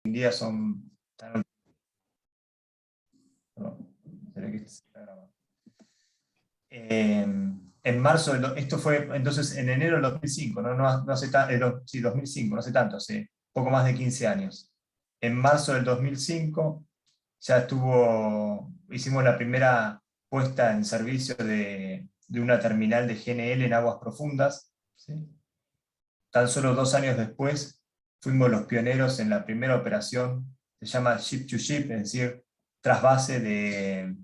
en día son... Perdón, espera que se está grabando. En marzo, esto fue entonces en enero del 2005, no hace sí, 2005, no hace tanto, hace poco más de 15 años. En marzo del 2005 ya hicimos la primera puesta en servicio de una terminal de GNL en aguas profundas, ¿sí? Tan solo 2 años después fuimos los pioneros en la primera operación, se llama Ship to Ship, es decir, trasvase de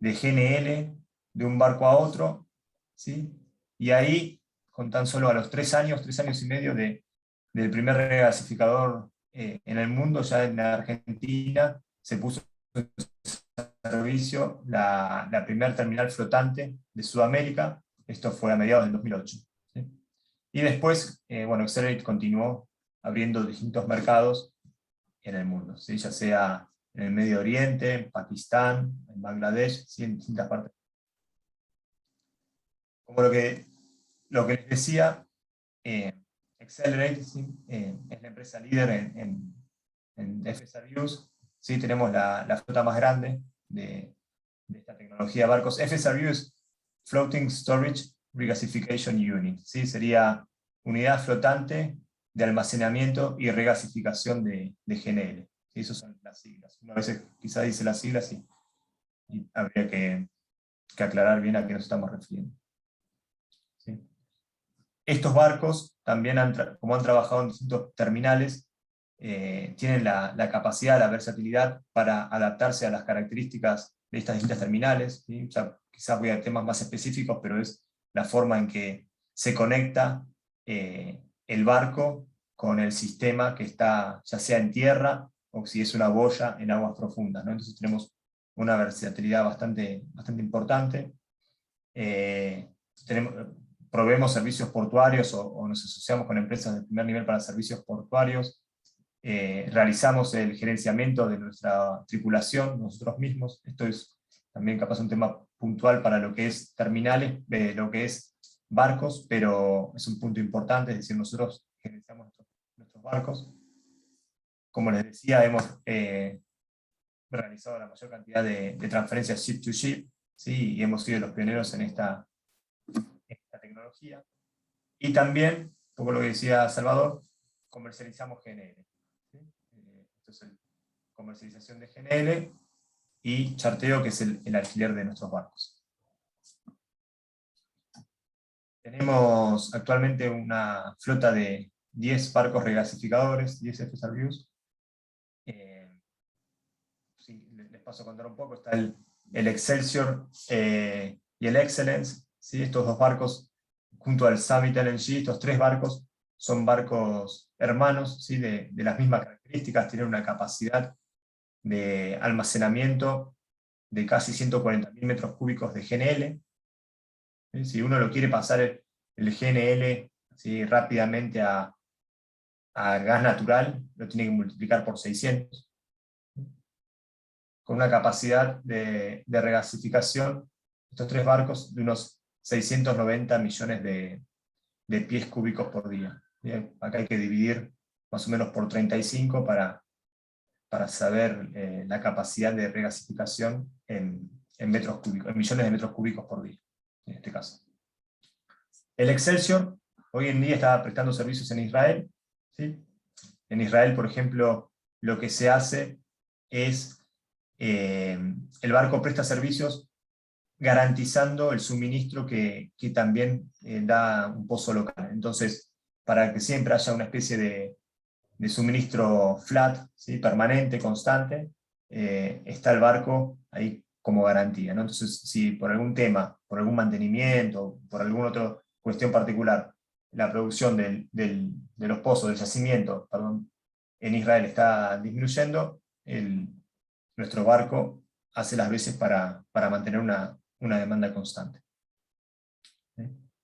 GNL de un barco a otro, ¿sí? Y ahí, con tan solo a los 3 años y medio del primer regasificador en el mundo, ya en la Argentina se puso en servicio la primera terminal flotante de Sudamérica. Esto fue a mediados del 2008. ¿Sí? Y después, bueno, Excelerate continuó abriendo distintos mercados en el mundo, ¿sí? Ya sea en el Medio Oriente, en Pakistán, en Bangladesh, ¿sí? En distintas partes. Como lo que les decía, Excelerate, ¿sí? Es la empresa líder en FSRUs, ¿sí? Tenemos la flota más grande de esta tecnología de barcos. FSRU es Floating Storage Regasification Unit, ¿sí? Sería unidad flotante de almacenamiento y regasificación de GNL. ¿Sí? Esas son las siglas. Una vez quizá dice las siglas y habría que aclarar bien a qué nos estamos refiriendo. ¿Sí? Estos barcos también, como han trabajado en distintos terminales, tienen la capacidad, la versatilidad para adaptarse a las características de estas distintas terminales. ¿Sí? Ya, quizás voy a temas más específicos, pero es la forma en que se conecta el barco con el sistema que está, ya sea en tierra o si es una boya en aguas profundas, ¿no? Entonces tenemos una versatilidad bastante importante. Proveemos servicios portuarios o nos asociamos con empresas de primer nivel para servicios portuarios. Realizamos el gerenciamiento de nuestra tripulación nosotros mismos. Esto es también capaz un tema puntual para lo que es terminales, lo que es barcos, pero es un punto importante, es decir, nosotros gerenciamos nuestros barcos. Como les decía, hemos realizado la mayor cantidad de transferencias ship to ship, ¿sí? Y hemos sido los pioneros en esta tecnología. Y también, un poco lo que decía Salvador, comercializamos GNL. ¿Sí? Entonces, comercialización de GNL y charteo, que es el alquiler de nuestros barcos. Tenemos actualmente una flota de 10 barcos regasificadores, 10 FSRUs. Sí, les paso a contar un poco. Está el Excelsior y el Excellence. ¿Sí? Estos dos barcos, junto al Summit LNG, estos 3 barcos son barcos hermanos, ¿sí? de las mismas características, tienen una capacidad de almacenamiento de casi 140.000 metros cúbicos de GNL. ¿Sí? Si uno lo quiere pasar el GNL, ¿sí? rápidamente a gas natural, lo tiene que multiplicar por 600. Con una capacidad de regasificación, estos 3 barcos, de unos 690 millones de pies cúbicos por día. Bien, acá hay que dividir más o menos por 35 para saber la capacidad de regasificación en metros cúbicos, en millones de metros cúbicos por día, en este caso. El Excelsior hoy en día está prestando servicios en Israel. ¿Sí? En Israel, por ejemplo, lo que se hace es el barco presta servicios garantizando el suministro que también da un pozo local. Entonces, para que siempre haya una especie de suministro flat, ¿sí? permanente, constante, está el barco ahí como garantía, ¿no? Entonces, si por algún tema, por algún mantenimiento, por alguna otra cuestión particular, la producción de los pozos, del yacimiento, perdón, en Israel está disminuyendo, nuestro barco hace las veces para mantener una demanda constante.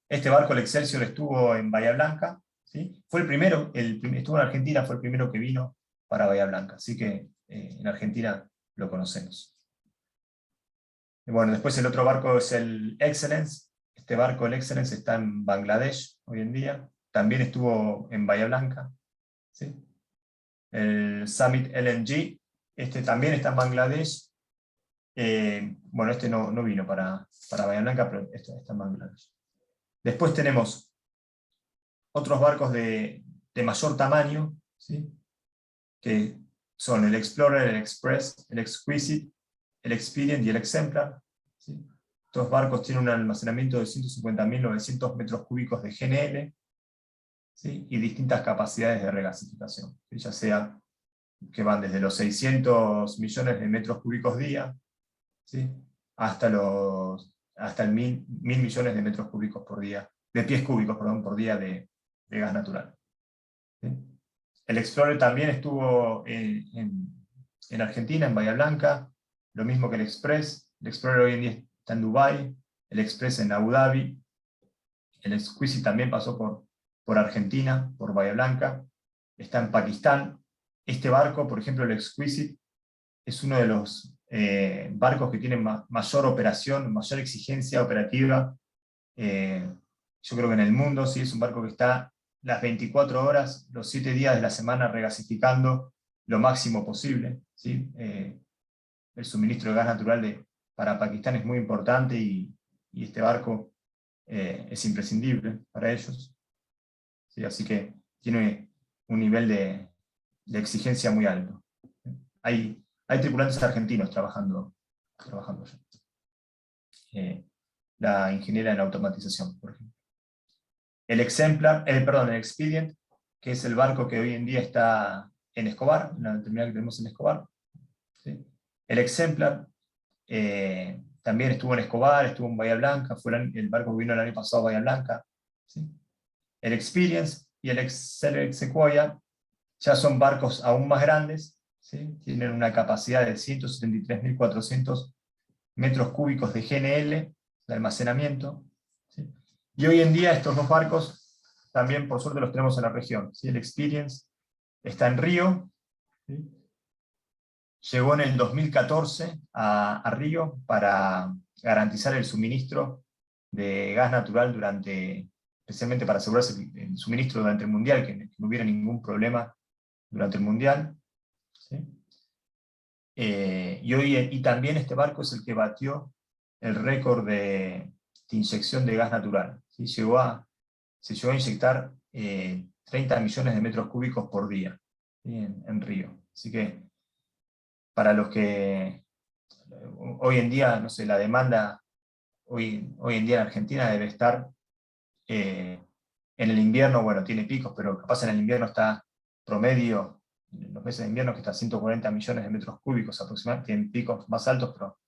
Este barco, el Excelsior, estuvo en Bahía Blanca, ¿sí? Fue el primero, estuvo en Argentina, fue el primero que vino para Bahía Blanca, así que en Argentina lo conocemos. Y bueno, después el otro barco es el Excellence. Este barco, el Excellence, está en Bangladesh hoy en día, también estuvo en Bahía Blanca, ¿sí? el Summit LNG, este también está en Bangladesh. Bueno, este no vino para Bahía Blanca, pero este está en Bangladesh. Después tenemos otros barcos de mayor tamaño, ¿sí? Que son el Explorer, el Express, el Exquisite, el Expedient y el Exemplar, ¿sí? Estos barcos tienen un almacenamiento de 150.900 metros cúbicos de GNL, ¿sí? Y distintas capacidades de regasificación, ¿sí? Ya sea que van desde los 600 millones de metros cúbicos día, ¿sí? hasta el 1.000 millones de metros cúbicos por día, de pies cúbicos, perdón, por día de gas natural, ¿sí? El Explorer también estuvo en Argentina, en Bahía Blanca, lo mismo que el Express. El Explorer hoy en día está en Dubái, el Express en Abu Dhabi, el Exquisite también pasó por Argentina, por Bahía Blanca, está en Pakistán. Este barco, por ejemplo, el Exquisite, es uno de los barcos que tienen mayor operación, mayor exigencia operativa, yo creo que en el mundo. ¿Sí? Es un barco que está las 24 horas, los 7 días de la semana regasificando lo máximo posible, ¿sí? El suministro de gas natural para Pakistán es muy importante y este barco es imprescindible para ellos, ¿sí? Así que tiene un nivel de exigencia muy alto. Hay tripulantes argentinos trabajando allá. La ingeniera en automatización, por ejemplo. El Expedient, que es el barco que hoy en día está en Escobar, en la terminal que tenemos en Escobar. ¿Sí? El Exemplar también estuvo en Escobar, estuvo en Bahía Blanca, fue el barco que vino el año pasado a Bahía Blanca. ¿Sí? El Experience y el Excelerate Sequoia ya son barcos aún más grandes, ¿sí? Tienen una capacidad de 173.400 metros cúbicos de GNL de almacenamiento, ¿sí? Y hoy en día estos dos barcos también por suerte los tenemos en la región, ¿sí? El Experience está en Río, ¿sí? Llegó en el 2014 a Río para garantizar el suministro de gas natural especialmente para asegurarse el suministro durante el Mundial, que no hubiera ningún problema durante el Mundial, ¿sí? Y también este barco es el que batió el récord de inyección de gas natural, ¿sí? Se llegó a inyectar 30 millones de metros cúbicos por día, ¿sí? en Río. Así que para los que hoy en día, no sé, la demanda hoy en día en Argentina debe estar en el invierno, bueno, tiene picos, pero capaz en el invierno está promedio, en los meses de invierno que está a 140 millones de metros cúbicos aproximadamente, tienen picos más altos, pero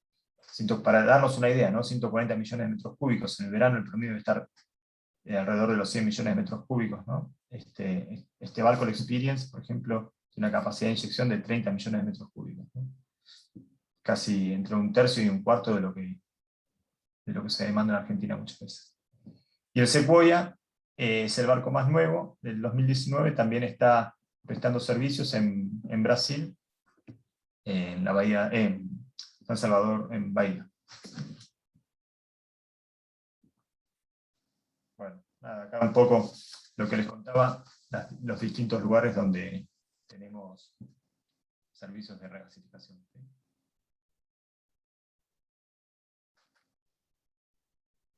para darnos una idea, ¿no? 140 millones de metros cúbicos, en el verano el promedio debe estar alrededor de los 100 millones de metros cúbicos, ¿no? Este barco, el Experience, por ejemplo, tiene una capacidad de inyección de 30 millones de metros cúbicos, ¿no? Casi entre un tercio y un cuarto de lo que se demanda en Argentina muchas veces. Y el Sequoia es el barco más nuevo, del 2019, también está prestando servicios en Brasil, en la bahía, en San Salvador, en Bahía. Bueno, nada, acá un poco lo que les contaba, los distintos lugares donde tenemos servicios de regasificación. ¿Sí?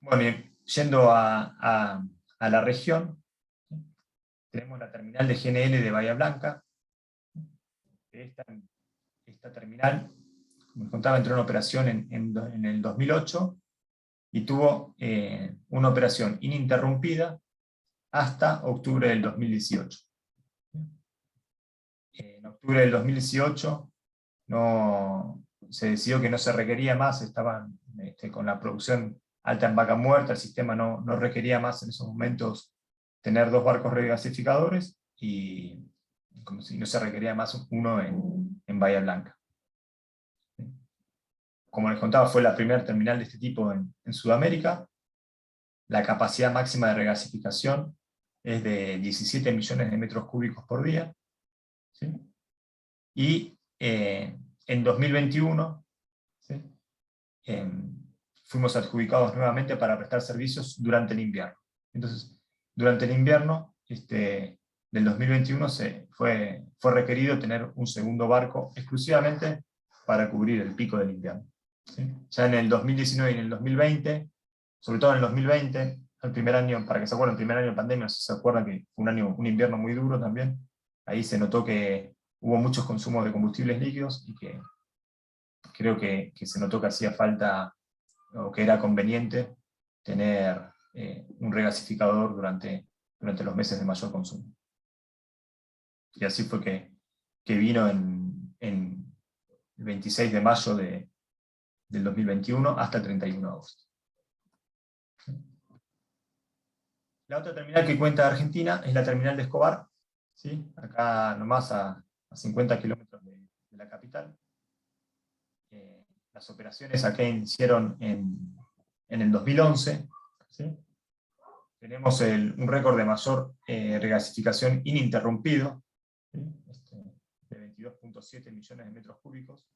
Bueno, bien, yendo a la región, ¿sí? Tenemos la terminal de GNL de Bahía Blanca. Esta terminal, como les contaba, entró en operación en el 2008 y tuvo una operación ininterrumpida hasta octubre del 2018. En octubre del 2018 se decidió que no se requería más, estaban con la producción alta en vaca muerta, el sistema no requería más en esos momentos tener dos barcos regasificadores y como si no se requería más uno en Bahía Blanca. Como les contaba, fue la primera terminal de este tipo en Sudamérica. La capacidad máxima de regasificación es de 17 millones de metros cúbicos por día. ¿Sí? Y en 2021, ¿sí? Fuimos adjudicados nuevamente para prestar servicios durante el invierno. Entonces, durante el invierno del 2021 fue requerido tener un segundo barco exclusivamente para cubrir el pico del invierno. ¿Sí? Ya en el 2019 y en el 2020, sobre todo en el 2020, el primer año, para que se acuerden, el primer año de pandemia, si se acuerdan que fue un invierno muy duro también, ahí se notó que hubo muchos consumos de combustibles líquidos y que creo que se notó que hacía falta o que era conveniente tener un regasificador durante los meses de mayor consumo. Y así fue que vino en el 26 de mayo del 2021 hasta el 31 de agosto. La otra terminal que cuenta Argentina es la terminal de Escobar, ¿sí? Acá nomás a 50 kilómetros de la capital. Las operaciones acá iniciaron en el 2011. ¿Sí? Tenemos un récord de mayor regasificación ininterrumpido, ¿sí? De 22.7 millones de metros cúbicos.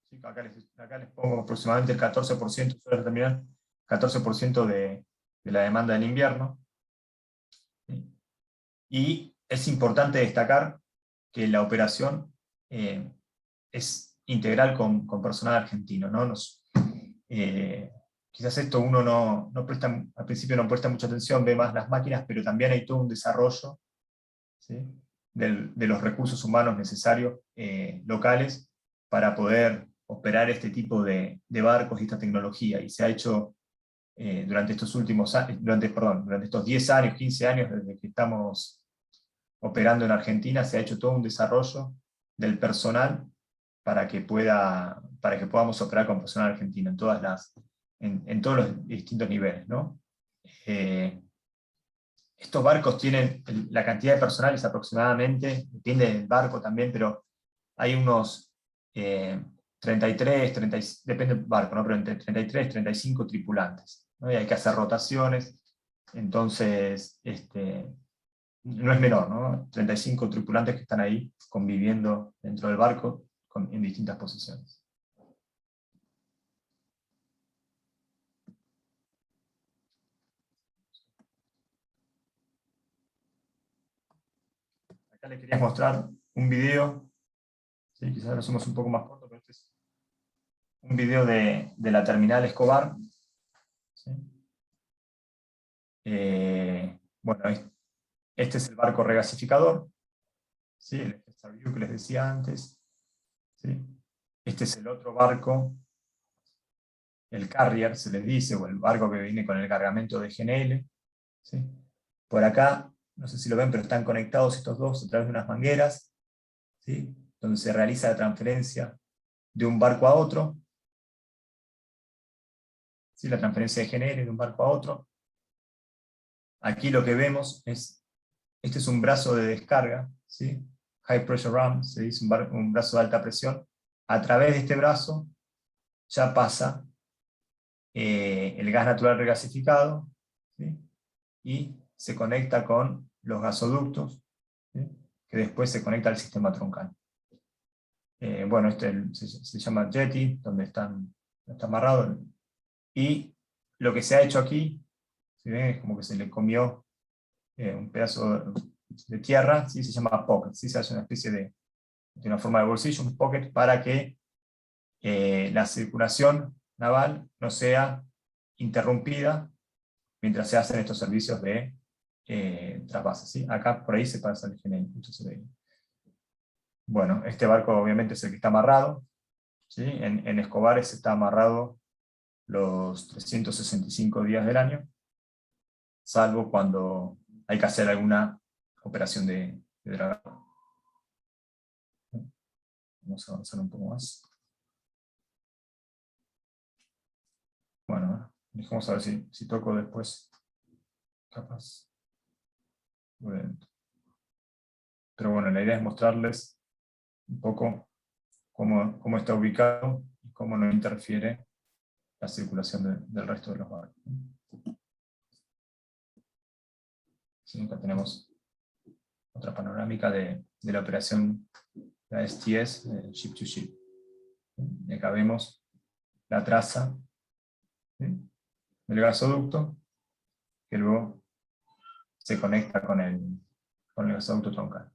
¿Sí? Acá les pongo aproximadamente el 14% sobre la terminal, 14% de la demanda del invierno. ¿Sí? Y es importante destacar que la operación es integral con personal argentino, ¿no? Quizás esto uno no presta, al principio no presta mucha atención, ve más las máquinas, pero también hay todo un desarrollo, ¿sí? de los recursos humanos necesarios locales para poder operar este tipo de barcos y esta tecnología. Y se ha hecho durante estos últimos años, durante estos 10 años, 15 años desde que estamos operando en Argentina, se ha hecho todo un desarrollo del personal para que podamos operar con personal argentino en todos los distintos niveles, ¿no? Estos barcos tienen, la cantidad de personal es aproximadamente, depende del barco también, pero hay unos 33, 30, depende del barco, ¿no? Pero entre 33 y 35 tripulantes, ¿no? Y hay que hacer rotaciones, entonces no es menor, ¿no? 35 tripulantes que están ahí conviviendo dentro del barco en distintas posiciones. Acá les quería mostrar un video, ¿sí? Quizás lo hacemos un poco más corto, pero este es un video de la terminal Escobar. ¿Sí? Bueno, este es el barco regasificador, ¿sí? El Starview que les decía antes. ¿Sí? Este es el otro barco, el Carrier se les dice, o el barco que viene con el cargamento de GNL. ¿Sí? Por acá, no sé si lo ven, pero están conectados estos dos a través de unas mangueras, ¿sí? Donde se realiza la transferencia de un barco a otro, ¿sí? La transferencia de GNL de un barco a otro. Aquí lo que vemos es, este es un brazo de descarga, ¿sí? High pressure ram, se dice un brazo de alta presión. A través de este brazo ya pasa el gas natural regasificado, ¿sí? Y se conecta con los gasoductos, ¿sí? Que después se conecta al sistema troncal. Bueno, este se llama jetty, donde está amarrado. Y lo que se ha hecho aquí, ¿sí ven? Es como que se le comió un pedazo de tierra, ¿sí? Se llama pocket, ¿sí? Se hace una especie de una forma de bolsillo, un pocket, para que la circulación naval no sea interrumpida mientras se hacen estos servicios de trasvase, ¿sí? Acá por ahí se pasa el GNL. Bueno, este barco obviamente es el que está amarrado, ¿sí? En Escobares está amarrado los 365 días del año, salvo cuando hay que hacer alguna operación de dragado. Vamos a avanzar un poco más. Bueno, vamos a ver si toco después. Capaz. Bueno. Pero bueno, la idea es mostrarles un poco cómo está ubicado y cómo no interfiere la circulación del resto de los barcos. Sí, acá tenemos otra panorámica de la operación, la STS, Ship to Ship. Y acá vemos la traza, ¿sí? Del gasoducto, que luego se conecta con el con el gasoducto troncal.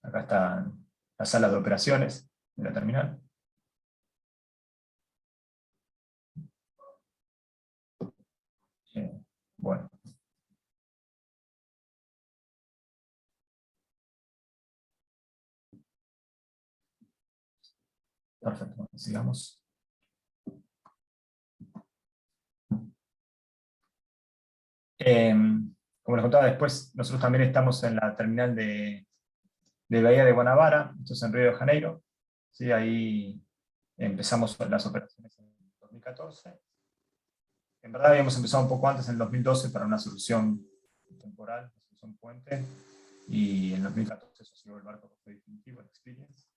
Acá están las salas de operaciones de la terminal. Bueno. Perfecto, sigamos. Como les contaba después, nosotros también estamos en la terminal de Bahía de Guanabara, esto es en Río de Janeiro. ¿Sí? Ahí empezamos las operaciones en 2014. En verdad habíamos empezado un poco antes, en el 2012, para una solución temporal, una solución puente, y en 2014 se llegó el barco que fue definitivo, el Experience.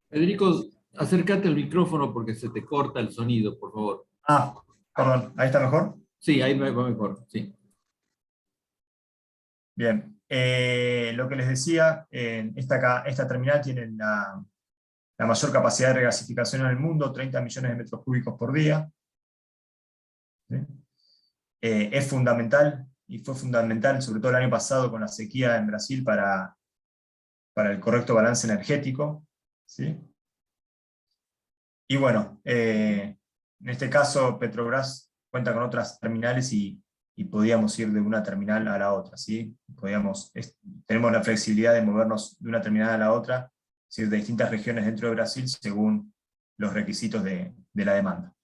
Federico, acércate al micrófono porque se te corta el sonido, por favor. Ah, perdón, ¿ahí está mejor? Sí, ahí va mejor, sí. Bien, lo que les decía, esta terminal tiene la mayor capacidad de regasificación en el mundo, 30 millones de metros cúbicos por día. ¿Sí? Es fundamental, y fue fundamental, sobre todo el año pasado con la sequía en Brasil, para el correcto balance energético. ¿Sí? Y bueno, en este caso Petrobras cuenta con otras terminales y podíamos ir de una terminal a la otra. ¿Sí? Tenemos la flexibilidad de movernos de una terminal a la otra, de distintas regiones dentro de Brasil según los requisitos de la demanda.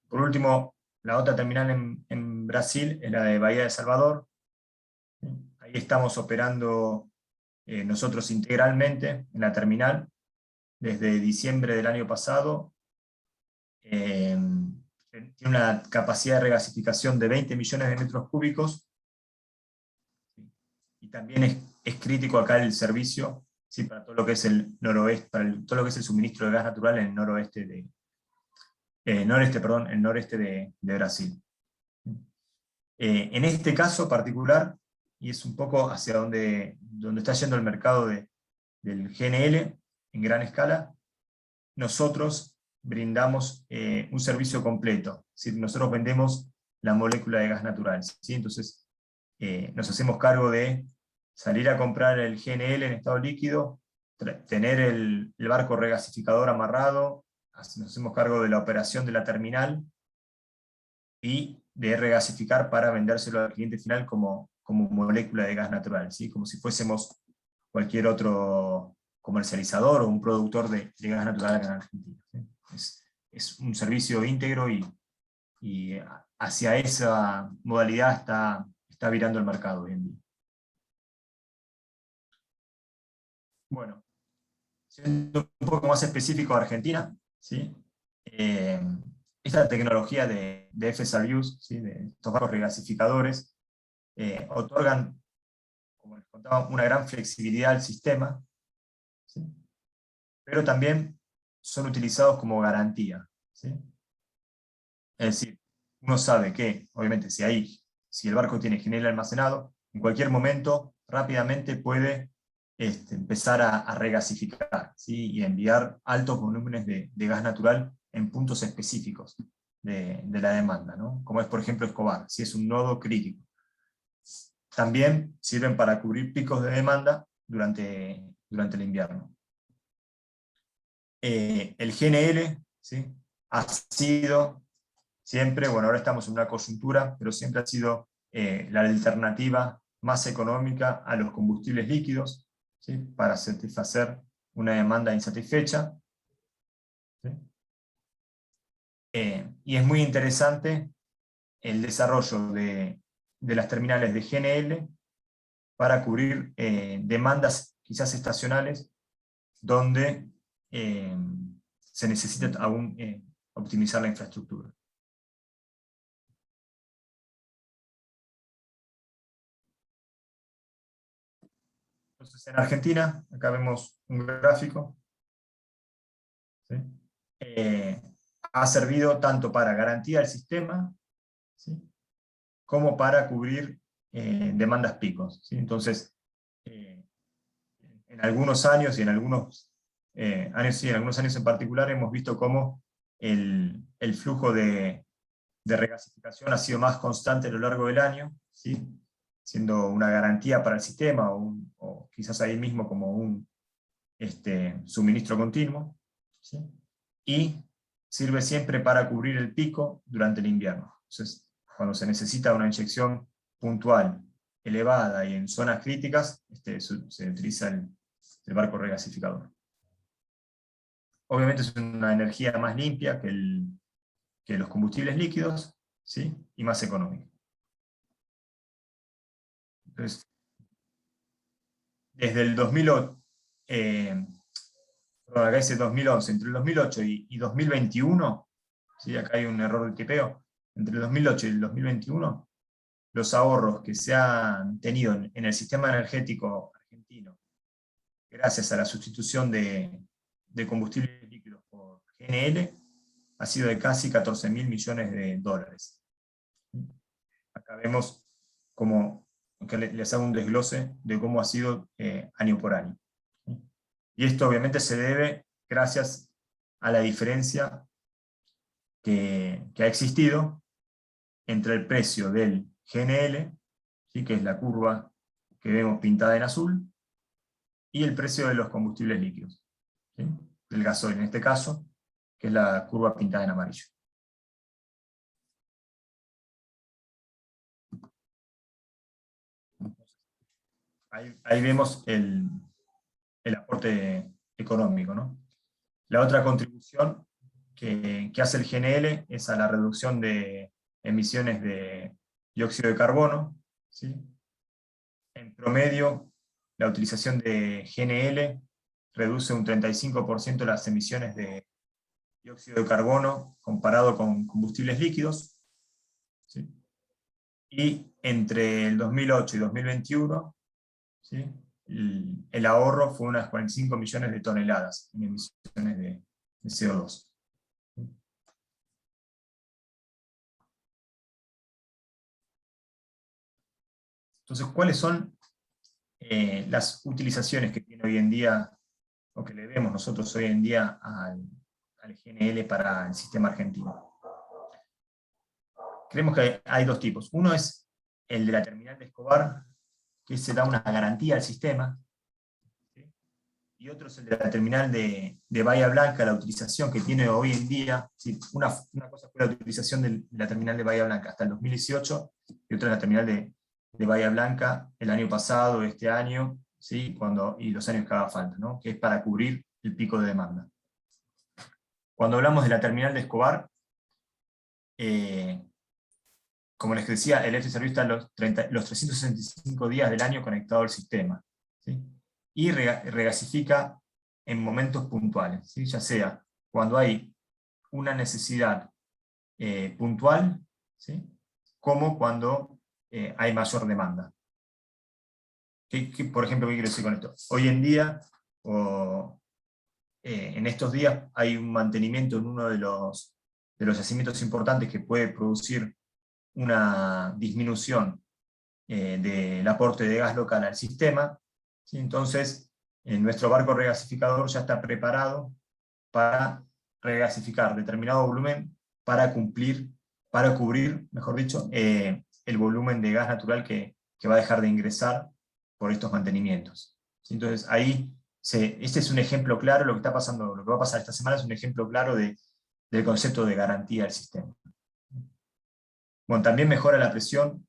Por último, la otra terminal en Brasil es la de Bahía de Salvador. Ahí estamos operando nosotros integralmente en la terminal desde diciembre del año pasado. Tiene una capacidad de regasificación de 20 millones de metros cúbicos, y también es crítico acá el servicio, ¿sí? Para todo lo que es el noroeste, todo lo que es el suministro de gas natural en el noreste de Brasil. En este caso particular, y es un poco hacia donde está yendo el mercado del GNL en gran escala, nosotros brindamos un servicio completo. ¿Sí? Nosotros vendemos la molécula de gas natural. ¿Sí? Entonces, nos hacemos cargo de salir a comprar el GNL en estado líquido, tener el barco regasificador amarrado, nos hacemos cargo de la operación de la terminal y de regasificar para vendérselo al cliente final como molécula de gas natural, ¿sí? Como si fuésemos cualquier otro comercializador o un productor de gas natural acá en Argentina. ¿Sí? Es un servicio íntegro y hacia esa modalidad está virando el mercado hoy en día. Bueno, siendo un poco más específico de Argentina, ¿sí? Esta tecnología de FSRUs, ¿sí? De estos barcos regasificadores, otorgan, como les contaba, una gran flexibilidad al sistema, ¿sí? Pero también son utilizados como garantía. ¿Sí? Es decir, uno sabe que, obviamente, si el barco tiene GNL almacenado, en cualquier momento rápidamente puede empezar a regasificar, ¿sí? Y enviar altos volúmenes de gas natural en puntos específicos de la demanda, ¿no? Como es, por ejemplo, Escobar, si es un nodo crítico. También sirven para cubrir picos de demanda durante el invierno. El GNL, ¿sí? Ha sido siempre, bueno, ahora estamos en una coyuntura, pero siempre ha sido la alternativa más económica a los combustibles líquidos, ¿sí? Para satisfacer una demanda insatisfecha. ¿Sí? Y es muy interesante el desarrollo de las terminales de GNL para cubrir demandas quizás estacionales donde se necesita aún optimizar la infraestructura. Entonces, en Argentina, acá vemos un gráfico, ¿sí? Ha servido tanto para garantía del sistema, ¿sí? Como para cubrir demandas picos, ¿sí? Entonces, en algunos años y en algunos años en particular hemos visto cómo el flujo de regasificación ha sido más constante a lo largo del año, ¿sí? Siendo una garantía para el sistema, o quizás ahí mismo como un suministro continuo, ¿sí? Y sirve siempre para cubrir el pico durante el invierno. Entonces, cuando se necesita una inyección puntual, elevada y en zonas críticas, se utiliza el barco regasificador. Obviamente es una energía más limpia que los combustibles líquidos, ¿sí? Y más económica. Entonces, desde el 2008, perdón, acá dice 2011, entre el 2008 y 2021, ¿sí? Acá hay un error de tipeo, entre el 2008 y el 2021, los ahorros que se han tenido en el sistema energético argentino, gracias a la sustitución de combustibles líquidos por GNL, ha sido de casi 14.000 millones de dólares. Acá vemos cómo, que les hago un desglose de cómo ha sido año por año. Y esto obviamente se debe gracias a la diferencia que ha existido entre el precio del GNL, ¿sí? Que es la curva que vemos pintada en azul, y el precio de los combustibles líquidos, ¿sí? Del gasoil en este caso, que es la curva pintada en amarillo. Ahí vemos el aporte económico, ¿no? La otra contribución que hace el GNL es a la reducción de emisiones de dióxido de carbono, ¿sí? En promedio, la utilización de GNL reduce un 35% las emisiones de dióxido de carbono comparado con combustibles líquidos, ¿sí? Y entre el 2008 y 2021, ¿sí? El ahorro fue unas 45 millones de toneladas en emisiones de CO2. Entonces, ¿cuáles son las utilizaciones que tiene hoy en día, o que le vemos nosotros hoy en día al GNL para el sistema argentino? Creemos que hay dos tipos. Uno es el de la terminal de Escobar, que se da una garantía al sistema, ¿sí? Y otro es el de la terminal de Bahía Blanca, la utilización que tiene hoy en día. ¿Sí? Una cosa fue la utilización de la terminal de Bahía Blanca hasta el 2018, y otra es la terminal de Bahía Blanca el año pasado, este año, ¿sí? Y los años que haga falta, ¿no? Que es para cubrir el pico de demanda. Cuando hablamos de la terminal de Escobar, como les decía, el F-Service está los 365 días del año conectado al sistema, ¿sí? Y regasifica en momentos puntuales, ¿sí? Ya sea cuando hay una necesidad puntual, ¿sí? Como cuando hay mayor demanda. Por ejemplo, ¿qué quiero decir con esto? Hoy en día, en estos días, hay un mantenimiento en uno de los yacimientos importantes que puede producir una disminución del aporte de gas local al sistema, ¿sí? Entonces, nuestro barco regasificador ya está preparado para regasificar determinado volumen para cubrir, mejor dicho, el volumen de gas natural que va a dejar de ingresar por estos mantenimientos. ¿Sí? Entonces, ahí, este es un ejemplo claro, lo que está pasando, lo que va a pasar esta semana es un ejemplo claro del concepto de garantía del sistema. Bueno, también mejora la presión,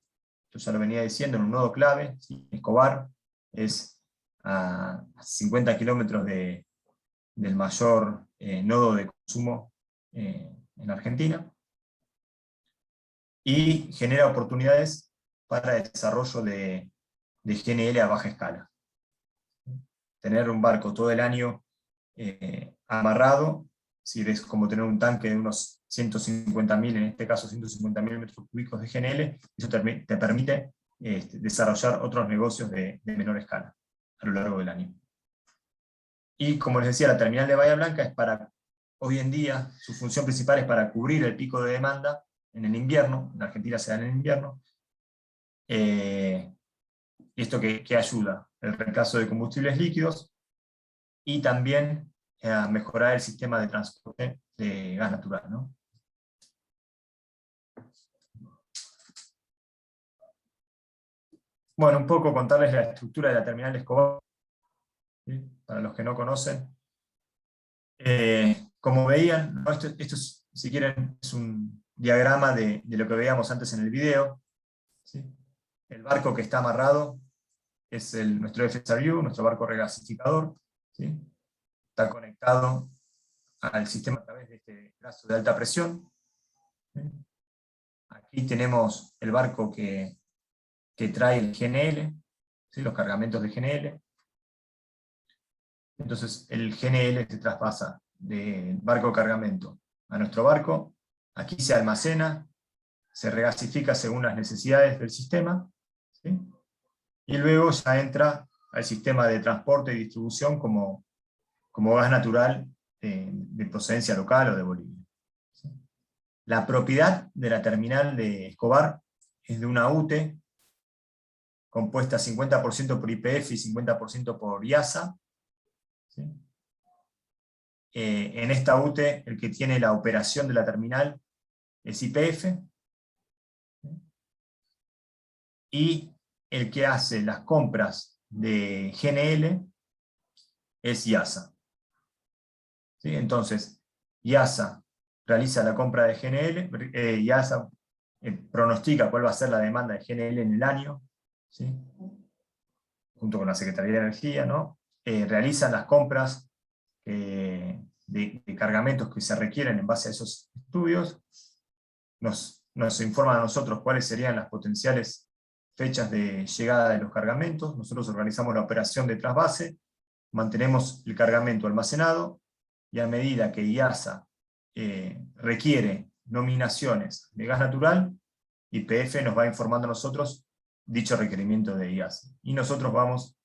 yo ya lo venía diciendo, en un nodo clave, ¿sí? Escobar es a 50 kilómetros del mayor nodo de consumo en Argentina, y genera oportunidades para el desarrollo de GNL a baja escala. Tener un barco todo el año amarrado, si es como tener un tanque de unos 150.000, en este caso 150.000 metros cúbicos de GNL, eso te permite desarrollar otros negocios de menor escala a lo largo del año. Y como les decía, la terminal de Bahía Blanca es hoy en día, su función principal es para cubrir el pico de demanda en el invierno, en Argentina se da en el invierno. ¿Esto que ayuda? El reemplazo de combustibles líquidos, y también a mejorar el sistema de transporte de gas natural, ¿no? Bueno, un poco contarles la estructura de la terminal de Escobar, ¿sí? Para los que no conocen. Como veían, ¿no? Esto si quieren, es un diagrama de lo que veíamos antes en el video, ¿sí? El barco que está amarrado es nuestro FSRU, nuestro barco regasificador, ¿sí? Está conectado al sistema a través de este brazo de alta presión, ¿sí? Aquí tenemos el barco que trae el GNL, ¿sí? Los cargamentos de GNL. Entonces el GNL se traspasa del barco de cargamento a nuestro barco, aquí se almacena, se regasifica según las necesidades del sistema, ¿sí? Y luego ya entra al sistema de transporte y distribución como gas natural de procedencia local o de Bolivia, ¿sí? La propiedad de la terminal de Escobar es de una UTE compuesta 50% por YPF y 50% por IASA, ¿sí? En esta UTE el que tiene la operación de la terminal es YPF, ¿sí? Y el que hace las compras de GNL es IASA, ¿sí? Entonces, IASA realiza la compra de GNL, IASA pronostica cuál va a ser la demanda de GNL en el año, ¿sí? Junto con la Secretaría de Energía, ¿no? Realizan las compras de cargamentos que se requieren en base a esos estudios, nos informan a nosotros cuáles serían las potenciales fechas de llegada de los cargamentos, nosotros organizamos la operación de trasvase, mantenemos el cargamento almacenado, y a medida que IASA requiere nominaciones de gas natural, YPF nos va informando a nosotros dicho requerimiento de IASA. Y nosotros vamos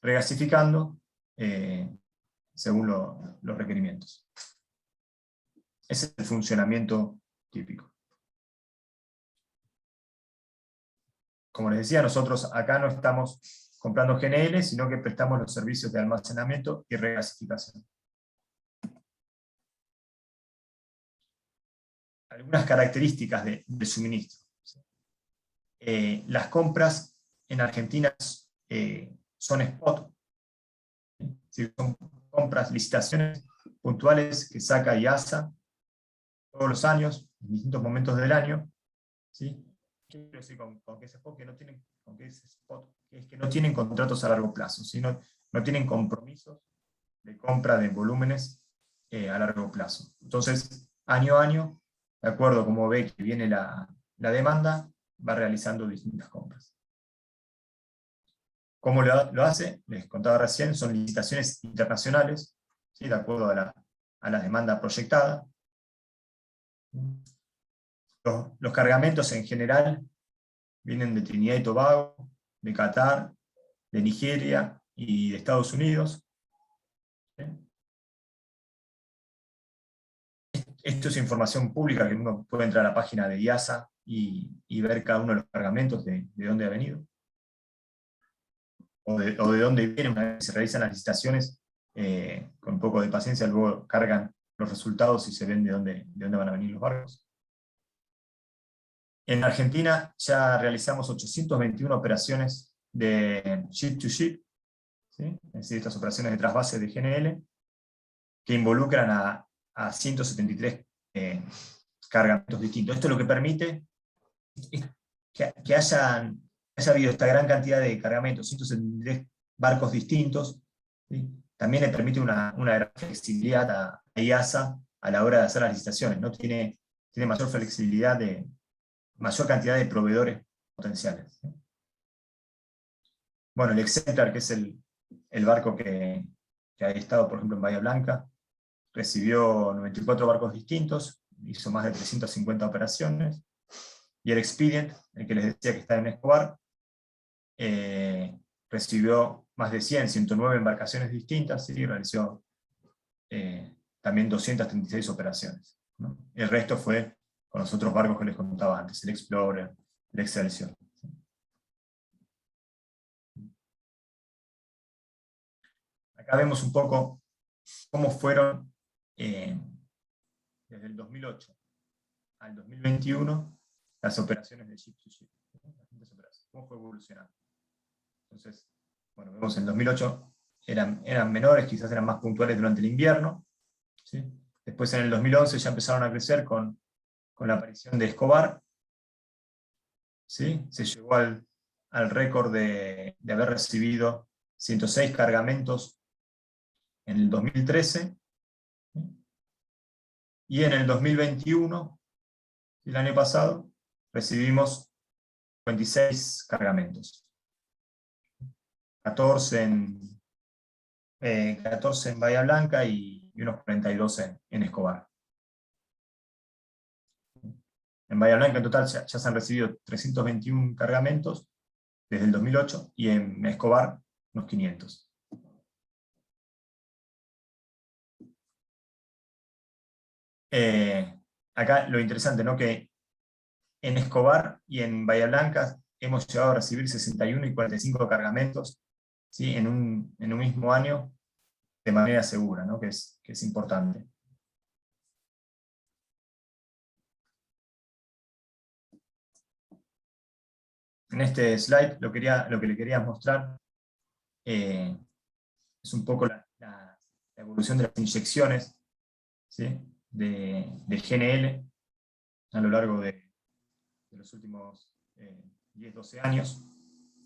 regasificando según los requerimientos. Ese es el funcionamiento típico. Como les decía, nosotros acá no estamos comprando GNL, sino que prestamos los servicios de almacenamiento y regasificación. Algunas características de suministro. Las compras en Argentina son spot, ¿sí? Son compras, licitaciones puntuales que saca IASA todos los años, en distintos momentos del año, ¿sí? ¿Qué quiero decir con que es spot? Es que no tienen contratos a largo plazo, ¿sí? No tienen compromisos de compra de volúmenes a largo plazo. Entonces, año a año, de acuerdo a cómo ve que viene la demanda, va realizando distintas compras. ¿Cómo lo hace? Les contaba recién, son licitaciones internacionales, ¿sí? De acuerdo a la demanda proyectada. Los cargamentos en general vienen de Trinidad y Tobago, de Qatar, de Nigeria y de Estados Unidos, ¿sí? Esto es información pública que uno puede entrar a la página de IASA y ver cada uno de los cargamentos de dónde ha venido. O de dónde viene. Una vez que se realizan las licitaciones, con un poco de paciencia, luego cargan los resultados y se ven de dónde van a venir los barcos. En Argentina ya realizamos 821 operaciones de ship-to-ship, ¿sí? Es decir, estas operaciones de trasvase de GNL, que involucran a 173 cargamentos distintos. Esto lo que permite es que haya habido esta gran cantidad de cargamentos, 173 barcos distintos, ¿sí? También le permite una gran flexibilidad a IASA a la hora de hacer las licitaciones, ¿no? Tiene mayor flexibilidad, mayor cantidad de proveedores potenciales, ¿sí? Bueno, el Exemplar, que es el barco que ha estado, por ejemplo, en Bahía Blanca, recibió 94 barcos distintos, hizo más de 350 operaciones, y el Expedient, el que les decía que está en Escobar, recibió más de 109 embarcaciones distintas, y realizó también 236 operaciones, ¿no? El resto fue con los otros barcos que les contaba antes, el Explorer, el Excelsior. Acá vemos un poco cómo fueron desde el 2008 al 2021 las operaciones de ship to ship, cómo fue evolucionando. Entonces, bueno, vemos en el 2008 eran menores, quizás eran más puntuales durante el invierno, ¿sí? Después en el 2011 ya empezaron a crecer con la aparición de Escobar, ¿sí? Se llegó al récord de haber recibido 106 cargamentos en el 2013, ¿sí? Y en el 2021, el año pasado, recibimos 26 cargamentos. 14 en Bahía Blanca y unos 42 en Escobar. En Bahía Blanca en total ya se han recibido 321 cargamentos desde el 2008 y en Escobar unos 500. Acá lo interesante, ¿no? Que en Escobar y en Bahía Blanca hemos llegado a recibir 61 y 45 cargamentos, ¿sí? en un mismo año de manera segura, ¿no? que es importante. En este slide lo que le quería mostrar es un poco la evolución de las inyecciones, ¿sí? de GNL a lo largo de los últimos 10-12 años.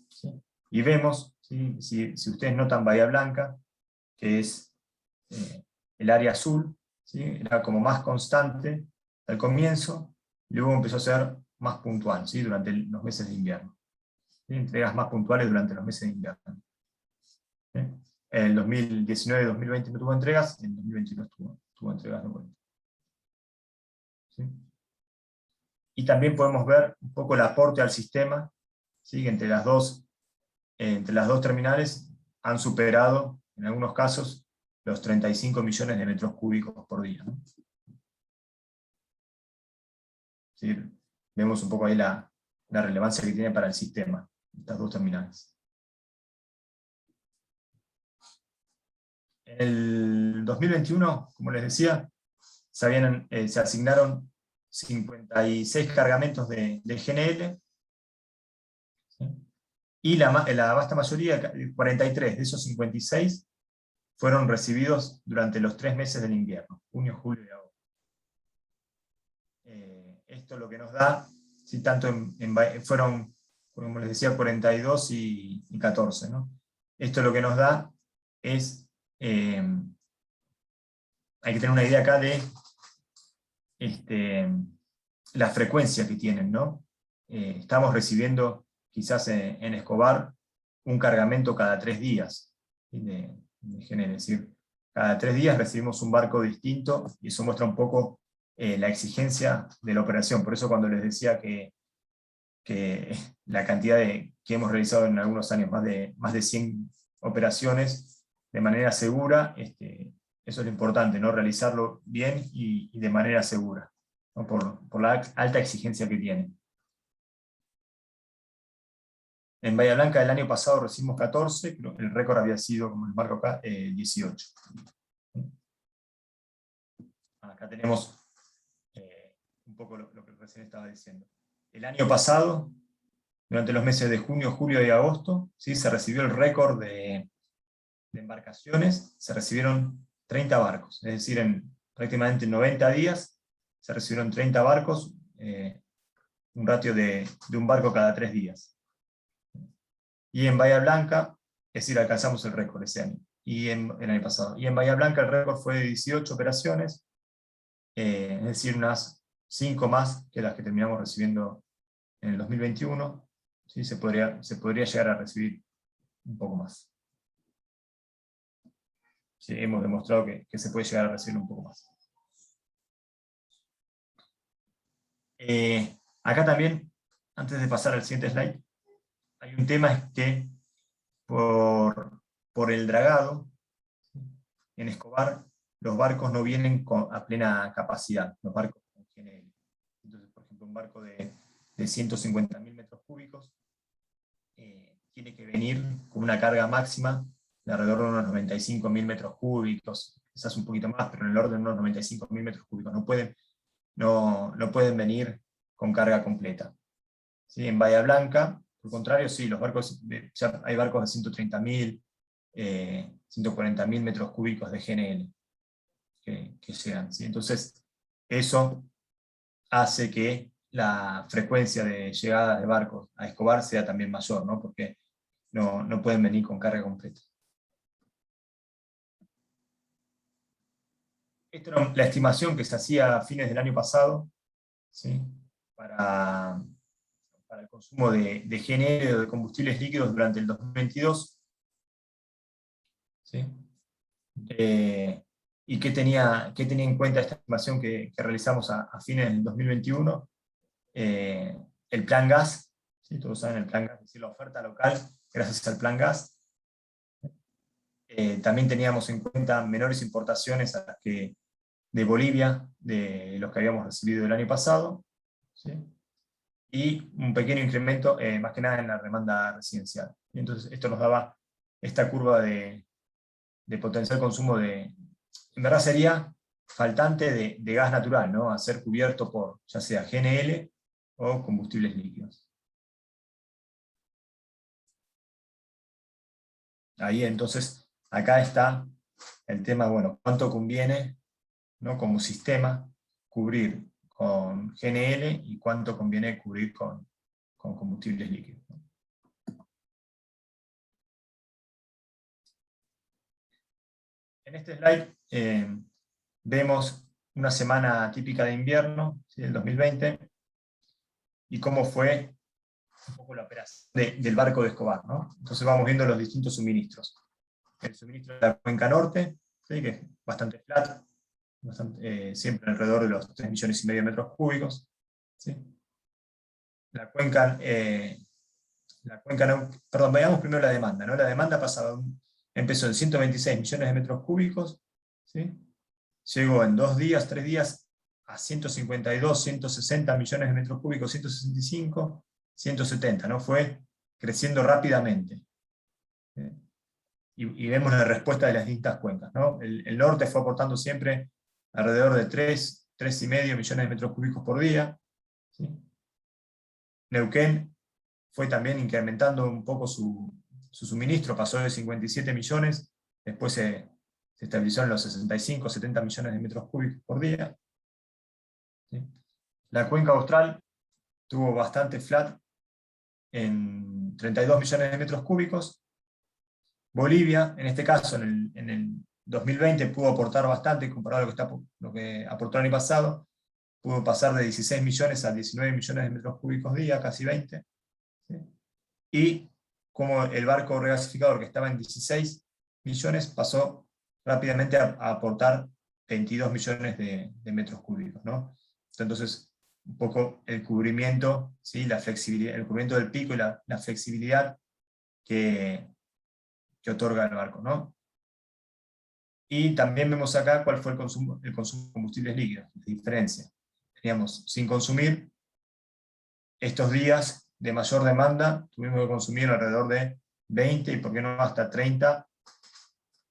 ¿Sí? Y vemos, ¿sí? si ustedes notan Bahía Blanca, que es el área azul, ¿sí? Era como más constante al comienzo, y luego empezó a ser más puntual, ¿sí? Durante los meses de invierno. ¿Sí? Entregas más puntuales durante los meses de invierno. ¿Sí? En el 2019-2020 no tuvo entregas, en el 2021 tuvo entregas de vuelta. ¿Sí? Y también podemos ver un poco el aporte al sistema, ¿sí? Que entre las dos terminales han superado, en algunos casos, los 35 millones de metros cúbicos por día, ¿no? ¿Sí? Vemos un poco ahí la relevancia que tiene para el sistema, estas dos terminales. En el 2021, como les decía, se asignaron 56 cargamentos de GNL, ¿sí? Y la vasta mayoría, 43 de esos 56, fueron recibidos durante los 3 meses del invierno, junio, julio y agosto. Esto lo que nos da, si tanto fueron, como les decía, 42 y 14, ¿no? Esto lo que nos da es, hay que tener una idea acá de la frecuencia que tienen, ¿no? Estamos recibiendo quizás en Escobar un cargamento cada 3 días, ¿sí? de GNL, es decir, cada 3 días recibimos un barco distinto, y eso muestra un poco la exigencia de la operación. Por eso cuando les decía que la cantidad que hemos realizado en algunos años, más de 100 operaciones de manera segura, eso es lo importante, ¿no? Realizarlo bien y de manera segura, ¿no? Por la alta exigencia que tiene. En Bahía Blanca el año pasado recibimos 14, el récord había sido, como les marco acá, 18. Acá tenemos un poco lo que recién estaba diciendo. El año pasado, durante los meses de junio, julio y agosto, ¿sí? Se recibió el récord de embarcaciones, se recibieron 30 barcos, es decir, en prácticamente 90 días se recibieron 30 barcos, un ratio de un barco cada 3 días. Y en Bahía Blanca, es decir, alcanzamos el récord ese año, el año pasado. Y en Bahía Blanca el récord fue de 18 operaciones, es decir, unas 5 más que las que terminamos recibiendo en el 2021. ¿Sí? Se podría llegar a recibir un poco más. Sí, hemos demostrado que se puede llegar a recibir un poco más. Acá también, antes de pasar al siguiente slide, hay un tema, es que por el dragado, en Escobar, los barcos no vienen a plena capacidad, los barcos con GNL. Entonces, por ejemplo, un barco de 150.000 metros cúbicos tiene que venir con una carga máxima de alrededor de unos 95.000 metros cúbicos, quizás un poquito más, pero en el orden de unos 95.000 metros cúbicos. No pueden venir con carga completa. ¿Sí? En Bahía Blanca, Por el contrario, sí, los barcos, ya hay barcos de 130.000, 140.000 metros cúbicos de GNL que llegan, ¿sí? Entonces, eso hace que la frecuencia de llegada de barcos a Escobar sea también mayor, ¿no? Porque no pueden venir con carga completa. Esta era la estimación que se hacía a fines del año pasado, ¿sí? para el consumo de GNL o de combustibles líquidos durante el 2022. ¿Sí? ¿Y qué tenía en cuenta esta estimación que realizamos a fines del 2021? El plan gas, ¿sí? Todos saben el plan gas, es decir, la oferta local gracias al plan gas. También teníamos en cuenta menores importaciones a las que de Bolivia, de los que habíamos recibido el año pasado, ¿sí? Y un pequeño incremento, más que nada en la demanda residencial. Y entonces esto nos daba esta curva de potencial consumo en verdad sería faltante de gas natural, ¿no? A ser cubierto por ya sea GNL o combustibles líquidos. Ahí entonces, acá está el tema, bueno, cuánto conviene, ¿no? Como sistema cubrir con GNL y cuánto conviene cubrir con combustibles líquidos, ¿no? En este slide vemos una semana típica de invierno, ¿sí? Del 2020, y cómo fue un poco la operación del barco de Escobar, ¿no? Entonces vamos viendo los distintos suministros. El suministro de la cuenca norte, ¿sí? Que es bastante flat, siempre alrededor de los 3,5 millones de metros cúbicos. ¿Sí? La cuenca, perdón, veamos primero la demanda, ¿no? La demanda empezó en 126 millones de metros cúbicos, ¿sí? Llegó en 2 días, 3 días, a 152, 160 millones de metros cúbicos, 165, 170, ¿no? Fue creciendo rápidamente. Y vemos la respuesta de las distintas cuencas, ¿no? El norte fue aportando siempre alrededor de 3,5 millones de metros cúbicos por día, ¿sí? Neuquén fue también incrementando un poco su suministro, pasó de 57 millones, después se estabilizó en los 65, 70 millones de metros cúbicos por día. ¿Sí? La cuenca austral tuvo bastante flat en 32 millones de metros cúbicos. Bolivia, en este caso, en el 2020 pudo aportar bastante comparado a lo que aportó el año pasado, pudo pasar de 16 millones a 19 millones de metros cúbicos día, casi 20. ¿Sí? Y como el barco regasificador que estaba en 16 millones pasó rápidamente a aportar 22 millones de metros cúbicos, ¿no? Entonces, un poco el cubrimiento, ¿sí? La flexibilidad, el cubrimiento del pico y la flexibilidad que otorga el barco, ¿no? Y también vemos acá cuál fue el consumo de combustibles líquidos, la diferencia. Teníamos sin consumir, estos días de mayor demanda, tuvimos que consumir alrededor de 20 y por qué no hasta 30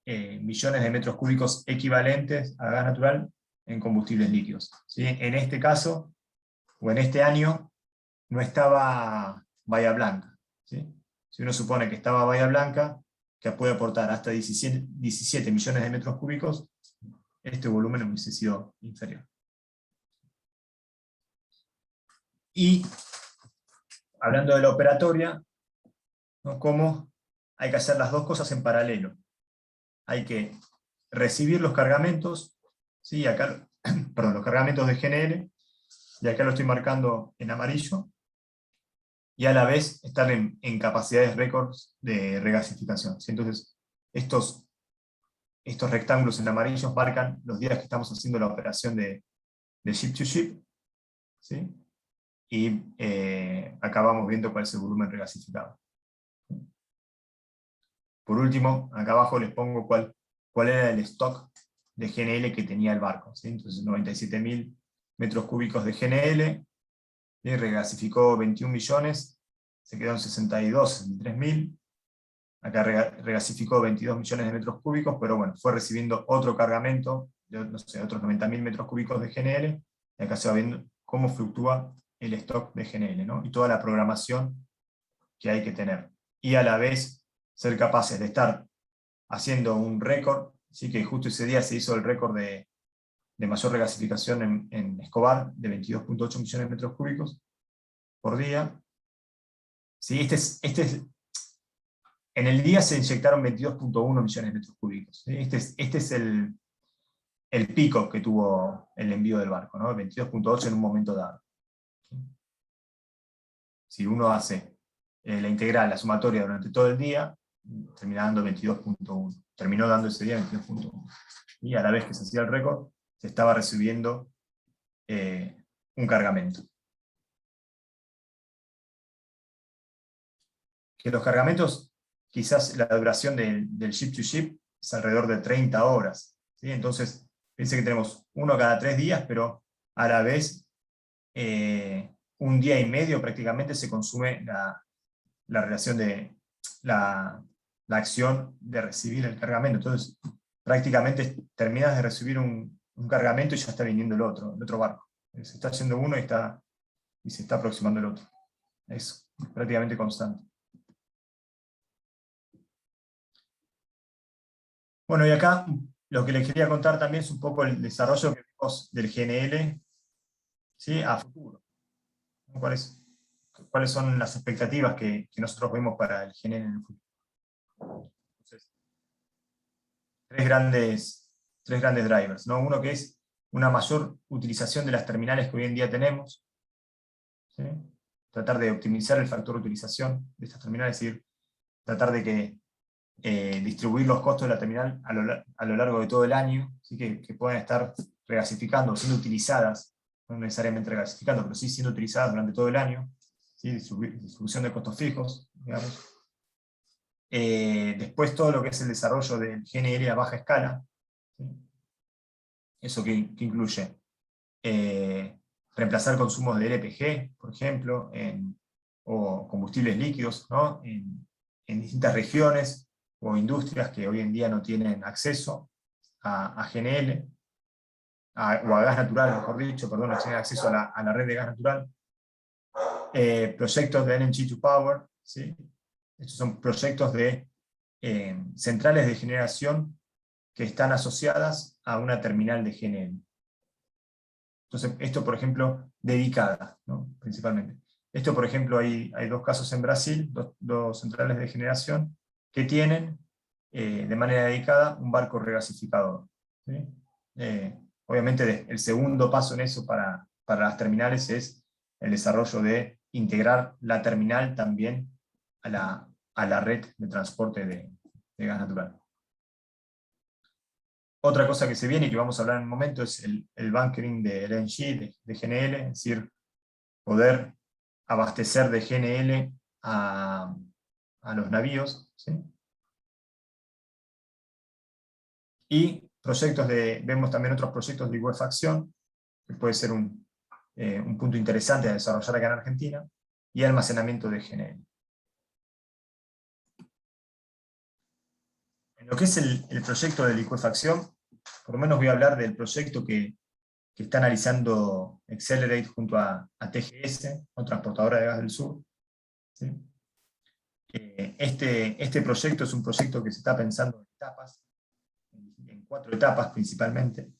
millones de metros cúbicos equivalentes a gas natural en combustibles líquidos. ¿Sí? En este caso, o en este año, no estaba Bahía Blanca. ¿Sí? Si uno supone que estaba Bahía Blanca, que puede aportar hasta 17 millones de metros cúbicos, este volumen hubiese sido inferior. Y hablando de la operatoria, ¿no? Cómo hay que hacer las dos cosas en paralelo. Hay que recibir los cargamentos, ¿sí? Acá, perdón, los cargamentos de GNL, y acá lo estoy marcando en amarillo, y a la vez estar en capacidades récords de regasificación. ¿Sí? Entonces, estos rectángulos en amarillo marcan los días que estamos haciendo la operación de ship to ship, ¿sí? Y acá vamos viendo cuál es el volumen regasificado. Por último, acá abajo les pongo cuál era el stock de GNL que tenía el barco. ¿Sí? Entonces 97.000 metros cúbicos de GNL, y regasificó 21 millones, se quedó en 63.000, acá regasificó 22 millones de metros cúbicos, pero bueno, fue recibiendo otro cargamento, de, no sé, otros 90.000 metros cúbicos de GNL, y acá se va viendo cómo fluctúa el stock de GNL, ¿no? Y toda la programación que hay que tener. Y a la vez ser capaces de estar haciendo un récord, ¿sí? Que justo ese día se hizo el récord de mayor regasificación en Escobar, de 22,8 millones de metros cúbicos por día. ¿Sí? En el día se inyectaron 22,1 millones de metros cúbicos. ¿Sí? Este es el pico que tuvo el envío del barco, ¿no? 22,8 en un momento dado. Si uno hace la integral, la sumatoria durante todo el día, termina dando 22,1. Terminó dando ese día 22,1. Y a la vez que se hacía el récord, se estaba recibiendo un cargamento. Que los cargamentos, quizás la duración del ship to ship es alrededor de 30 horas. ¿Sí? Entonces, piense que tenemos uno cada 3 días, pero a la vez un día y medio prácticamente se consume la relación de la acción de recibir el cargamento. Entonces, prácticamente terminas de recibir un cargamento y ya está viniendo el otro barco. Se está haciendo uno y se está aproximando el otro. Es prácticamente constante. Bueno, y acá lo que les quería contar también es un poco el desarrollo que vimos del GNL, ¿sí? A futuro. ¿Cuáles son las expectativas que nosotros vemos para el GNL en el futuro? Entonces, tres grandes drivers, ¿no? Uno que es una mayor utilización de las terminales que hoy en día tenemos, ¿sí? Tratar de optimizar el factor de utilización de estas terminales, es decir, tratar de que distribuir los costos de la terminal a lo largo de todo el año, ¿sí? que puedan estar regasificando, siendo utilizadas, no necesariamente regasificando, pero sí siendo utilizadas durante todo el año, ¿sí? Distribución de costos fijos, digamos. Después todo lo que es el desarrollo del GNL a baja escala, ¿sí? Eso que incluye reemplazar consumos de LPG, por ejemplo, o combustibles líquidos, ¿no? en distintas regiones o industrias que hoy en día no tienen acceso a GNL, o a gas natural, mejor dicho, perdón, no tienen acceso a la red de gas natural. Proyectos de LNG to Power, ¿sí? Estos son proyectos de centrales de generación que están asociadas a una terminal de GNL. Entonces, esto, por ejemplo, dedicada, ¿no? Principalmente. Esto, por ejemplo, hay 2 casos en Brasil, dos centrales de generación, que tienen de manera dedicada un barco regasificador. ¿Sí? Obviamente, el segundo paso en eso para las terminales es el desarrollo de integrar la terminal también a la red de transporte de gas natural. Otra cosa que se viene y que vamos a hablar en un momento es el bunkering de LNG, de GNL, es decir, poder abastecer de GNL a los navíos. ¿Sí? Y vemos también otros proyectos de licuefacción, que puede ser un punto interesante a desarrollar acá en Argentina, y almacenamiento de GNL. En lo que es el proyecto de licuefacción, por lo menos voy a hablar del proyecto que está analizando Accelerate junto a TGS, o Transportadora de Gas del Sur. ¿Sí? Este proyecto es un proyecto que se está pensando en etapas, en 4 etapas principalmente,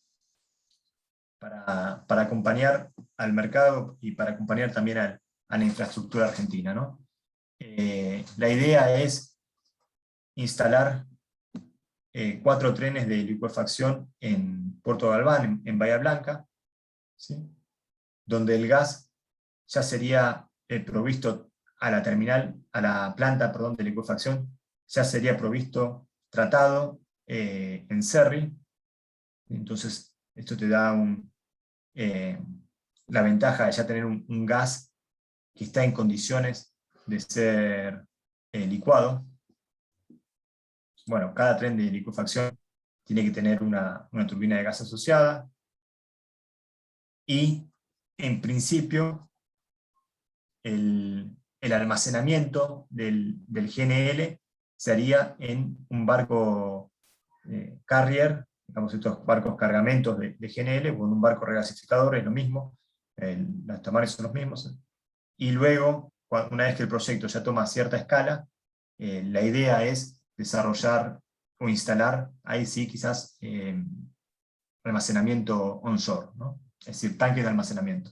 para acompañar al mercado y para acompañar también a la infraestructura argentina, ¿no? La idea es instalar 4 trenes de licuefacción en Puerto Galván, en Bahía Blanca, ¿sí? Donde el gas ya sería provisto a la terminal, a la planta, perdón, de licuefacción, ya sería provisto, tratado en Cerri. Entonces, esto te da la ventaja de ya tener un gas que está en condiciones de ser licuado. Bueno, cada tren de licuefacción tiene que tener una turbina de gas asociada, y en principio el almacenamiento del GNL se haría en un barco carrier, digamos estos barcos cargamentos de GNL, o en un barco regasificador, es lo mismo, los tamaños son los mismos, y luego una vez que el proyecto ya toma cierta escala, la idea es desarrollar o instalar, ahí sí quizás, almacenamiento onshore, ¿no? Es decir, tanques de almacenamiento.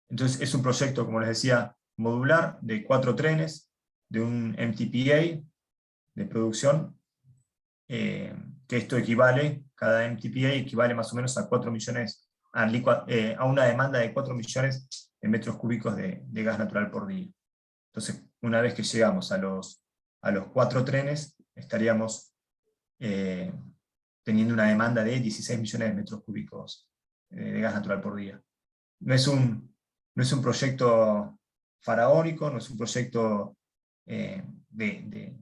Entonces es un proyecto, como les decía, modular, de 4 trenes, de un MTPA de producción, que esto equivale, cada MTPA equivale más o menos a 4 millones, a una demanda de 4 millones de metros cúbicos de gas natural por día. Entonces, una vez que llegamos a los 4 trenes, estaríamos teniendo una demanda de 16 millones de metros cúbicos de gas natural por día. No es un proyecto faraónico, no es un proyecto de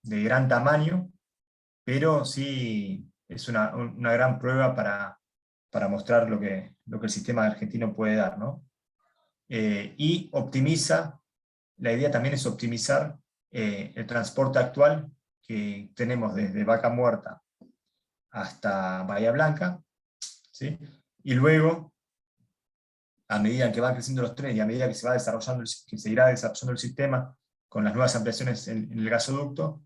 gran tamaño, pero sí es una gran prueba para mostrar lo que el sistema argentino puede dar, ¿no? Y optimiza, la idea también es optimizar el transporte actual que tenemos desde Vaca Muerta hasta Bahía Blanca, ¿sí? Y luego, a medida que van creciendo los trenes y a medida que se va desarrollando, que se irá desarrollando el sistema con las nuevas ampliaciones en el gasoducto,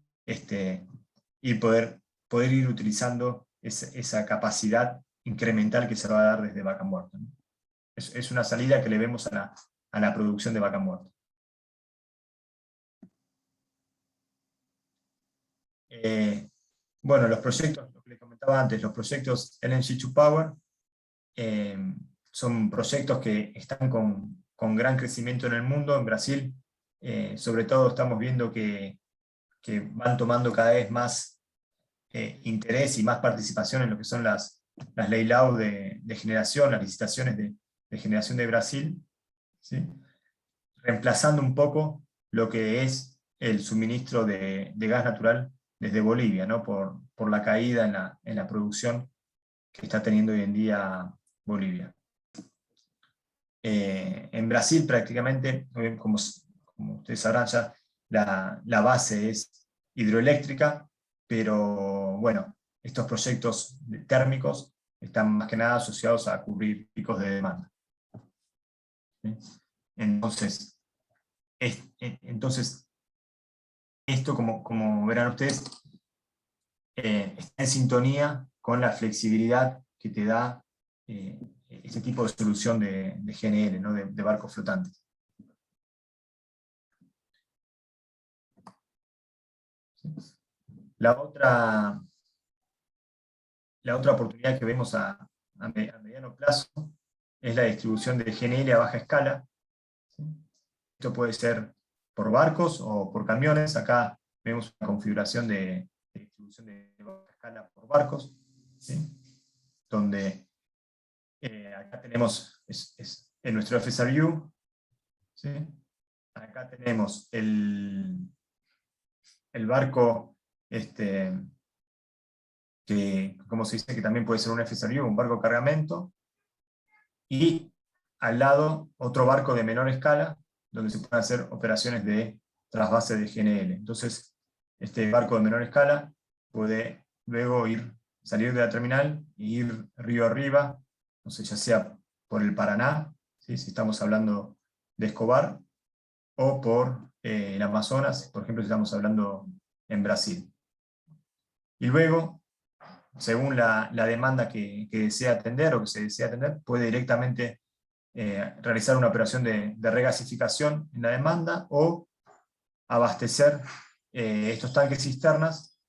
y poder ir utilizando esa capacidad incremental que se va a dar desde Vaca Muerta, ¿no? Es una salida que le vemos a la producción de Vaca Muerta. Bueno, los proyectos, lo que les comentaba antes, los proyectos LNG2Power, son proyectos que están con gran crecimiento en el mundo. En Brasil, sobre todo, estamos viendo que van tomando cada vez más interés y más participación en lo que son las layouts de generación, las licitaciones de generación de Brasil, ¿sí? Reemplazando un poco lo que es el suministro de gas natural desde Bolivia, ¿no? por la caída en la producción que está teniendo hoy en día Bolivia. En Brasil prácticamente, como ustedes sabrán ya, la base es hidroeléctrica, pero bueno, estos proyectos térmicos están más que nada asociados a cubrir picos de demanda. ¿Sí? Entonces, esto, como verán ustedes, está en sintonía con la flexibilidad que te da este tipo de solución de GNL, ¿no? de barcos flotantes. La otra oportunidad que vemos a mediano plazo es la distribución de GNL a baja escala. ¿Sí? Esto puede ser por barcos o por camiones. Acá vemos una configuración de distribución de baja escala por barcos, ¿sí? Donde acá tenemos en nuestro FSRU, ¿sí? Acá tenemos el barco, que, como se dice, que también puede ser un FSRU, un barco cargamento, y al lado otro barco de menor escala, donde se pueden hacer operaciones de trasvase de GNL. Entonces, este barco de menor escala puede luego salir de la terminal e ir río arriba, no sé, ya sea por el Paraná, ¿sí? Si estamos hablando de Escobar, o por el Amazonas, por ejemplo, si estamos hablando en Brasil. Y luego, según la demanda que desea atender o que se desea atender, puede directamente realizar una operación de regasificación en la demanda o abastecer estos tanques cisternas,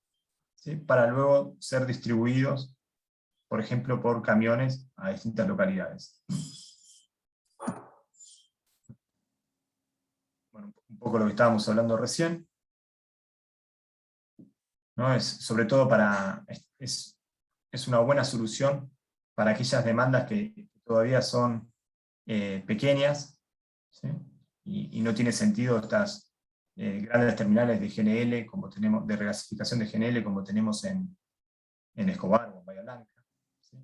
¿sí? Para luego ser distribuidos, por ejemplo, por camiones a distintas localidades. Bueno, un poco lo que estábamos hablando recién, ¿no? Es sobre todo es una buena solución para aquellas demandas que todavía son pequeñas, ¿sí? Y no tiene sentido estas grandes terminales de GNL, como tenemos, de regasificación de GNL, como tenemos en Escobar o en Bahía Blanca, ¿sí?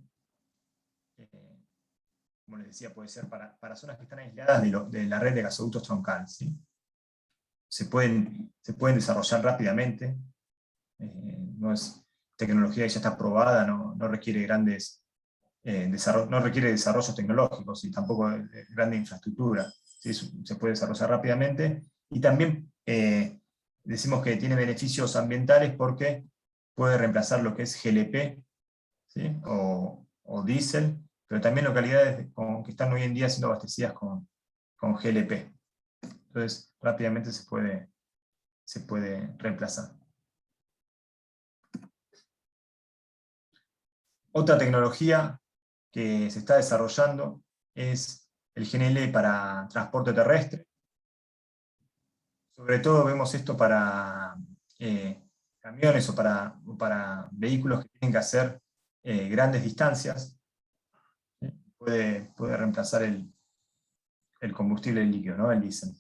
Como les decía, puede ser para zonas que están aisladas de la red de gasoductos troncal, ¿sí? Se pueden desarrollar rápidamente, no es tecnología que ya está probada, no requiere grandes no requiere desarrollos tecnológicos y tampoco grande infraestructura, ¿sí? Se puede desarrollar rápidamente, y también decimos que tiene beneficios ambientales porque puede reemplazar lo que es GLP, ¿sí? o diésel, pero también localidades que están hoy en día siendo abastecidas con GLP. Entonces rápidamente se puede reemplazar. Otra tecnología que se está desarrollando es el GNL para transporte terrestre. Sobre todo vemos esto para camiones o para vehículos que tienen que hacer grandes distancias. Puede reemplazar el combustible líquido, ¿no? El diésel.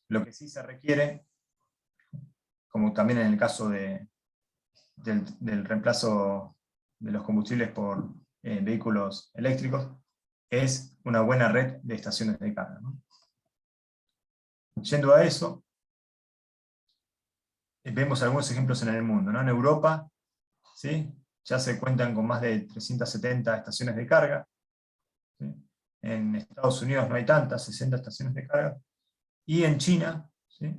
Lo que sí se requiere, como también en el caso del reemplazo de los combustibles por vehículos eléctricos, es una buena red de estaciones de carga, ¿no? Yendo a eso, vemos algunos ejemplos en el mundo, ¿no? En Europa, ¿sí? Ya se cuentan con más de 370 estaciones de carga. ¿Sí? En Estados Unidos no hay tantas, 60 estaciones de carga. Y en China, ¿sí?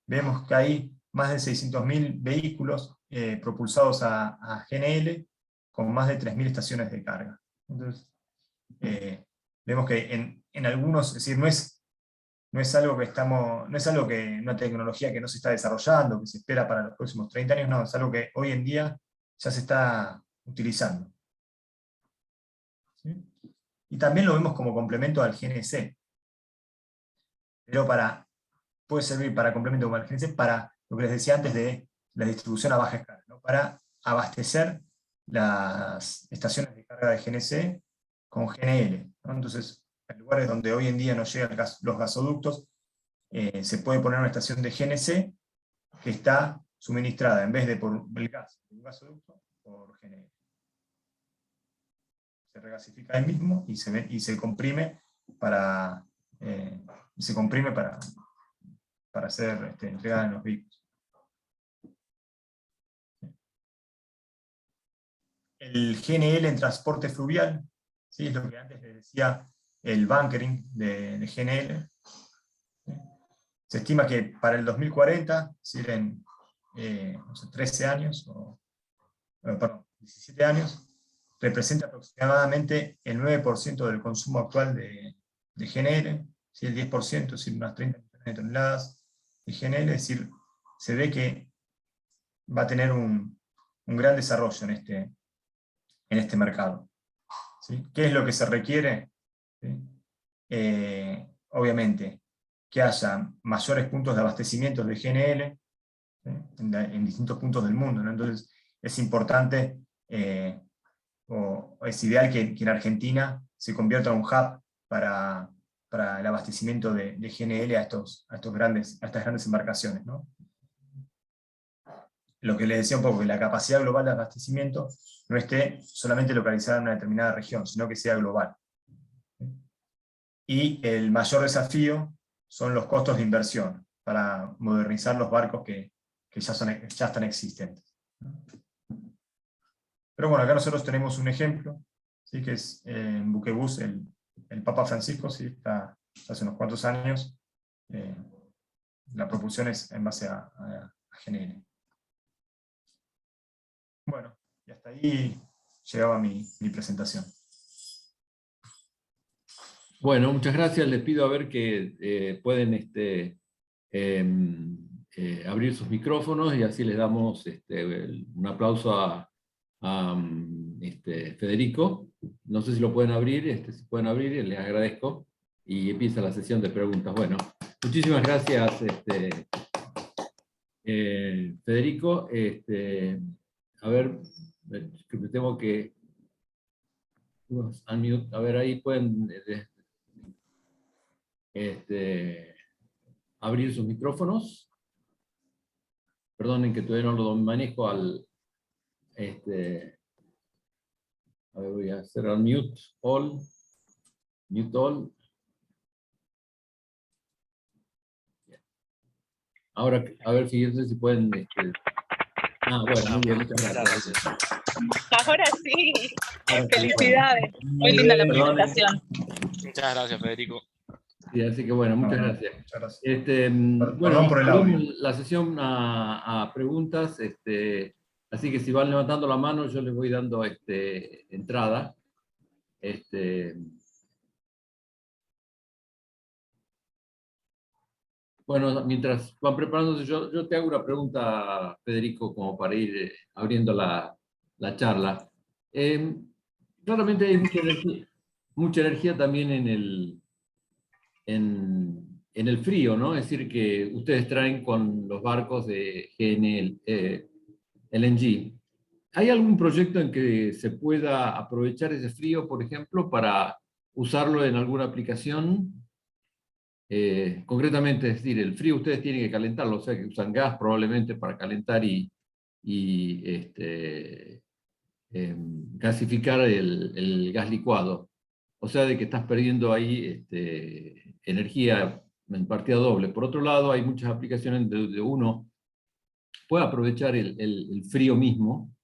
Vemos que hay más de 600.000 vehículos propulsados a GNL con más de 3.000 estaciones de carga. Entonces, vemos que en algunos, es decir, no es algo una tecnología que no se está desarrollando, que se espera para los próximos 30 años, no, es algo que hoy en día ya se está utilizando. ¿Sí? Y también lo vemos como complemento al GNC, pero puede servir para complemento al GNC para lo que les decía antes de la distribución a baja escala, ¿no? Para abastecer las estaciones de carga de GNC con GNL, ¿no? Entonces, en lugares donde hoy en día no llegan los gasoductos, se puede poner una estación de GNC que está suministrada, en vez de por el gas de un gasoducto, por GNL. Se regasifica ahí mismo y se comprime para ser entregada en los vehículos. El GNL en transporte fluvial, ¿sí? Es lo que antes les decía el bunkering de GNL. ¿Sí? Se estima que para el 2040, es decir, en 13 años, perdón, 17 años, representa aproximadamente el 9% del consumo actual de GNL, ¿sí? El 10%, es decir, unas 30 millones de toneladas de GNL, es decir, se ve que va a tener un gran desarrollo en este mercado. ¿Sí? ¿Qué es lo que se requiere? ¿Sí? Obviamente, que haya mayores puntos de abastecimiento de GNL, ¿sí? en distintos puntos del mundo, ¿no? Entonces, es importante o es ideal que en Argentina se convierta en un hub para el abastecimiento de GNL a estas grandes embarcaciones, ¿no? Lo que les decía un poco, que la capacidad global de abastecimiento no esté solamente localizada en una determinada región, sino que sea global. Y el mayor desafío son los costos de inversión para modernizar los barcos que ya están existentes. Pero bueno, acá nosotros tenemos un ejemplo, ¿sí? Que es en Buquebus, el Papa Francisco, ¿sí? Está hace unos cuantos años. La propulsión es en base a GNL. Bueno, y hasta ahí llegaba mi presentación. Bueno, muchas gracias. Les pido a ver que pueden abrir sus micrófonos y así les damos un aplauso a Federico. No sé si lo pueden abrir, si pueden abrir, les agradezco. Y empieza la sesión de preguntas. Bueno, muchísimas gracias, Federico. A ver, que me tengo que... A ver, ahí pueden abrir sus micrófonos. Perdonen que todavía no lo manejo al... a ver, voy a hacer al mute all. Mute all. Ahora, a ver, fíjense si pueden Bueno, muy bien, muchas gracias. Ahora sí. Ahora sí, Felicidades. bueno. Muy linda la Perdón. presentación. Muchas gracias, Federico. Sí, así que bueno, muchas gracias. Muchas gracias. Bueno, Perdón por el audio. abrimos la sesión a preguntas, así que si van levantando la mano, yo les voy dando entrada. Bueno, mientras van preparándose, yo te hago una pregunta, Federico, como para ir abriendo la charla. Claramente hay mucha energía también en el frío, ¿no? Es decir, que ustedes traen con los barcos de LNG. ¿Hay algún proyecto en que se pueda aprovechar ese frío, por ejemplo, para usarlo en alguna aplicación? Concretamente, es decir, el frío ustedes tienen que calentarlo, o sea que usan gas probablemente para calentar y gasificar el gas licuado. O sea, de que estás perdiendo ahí energía en partida doble. Por otro lado, hay muchas aplicaciones donde uno puede aprovechar el frío mismo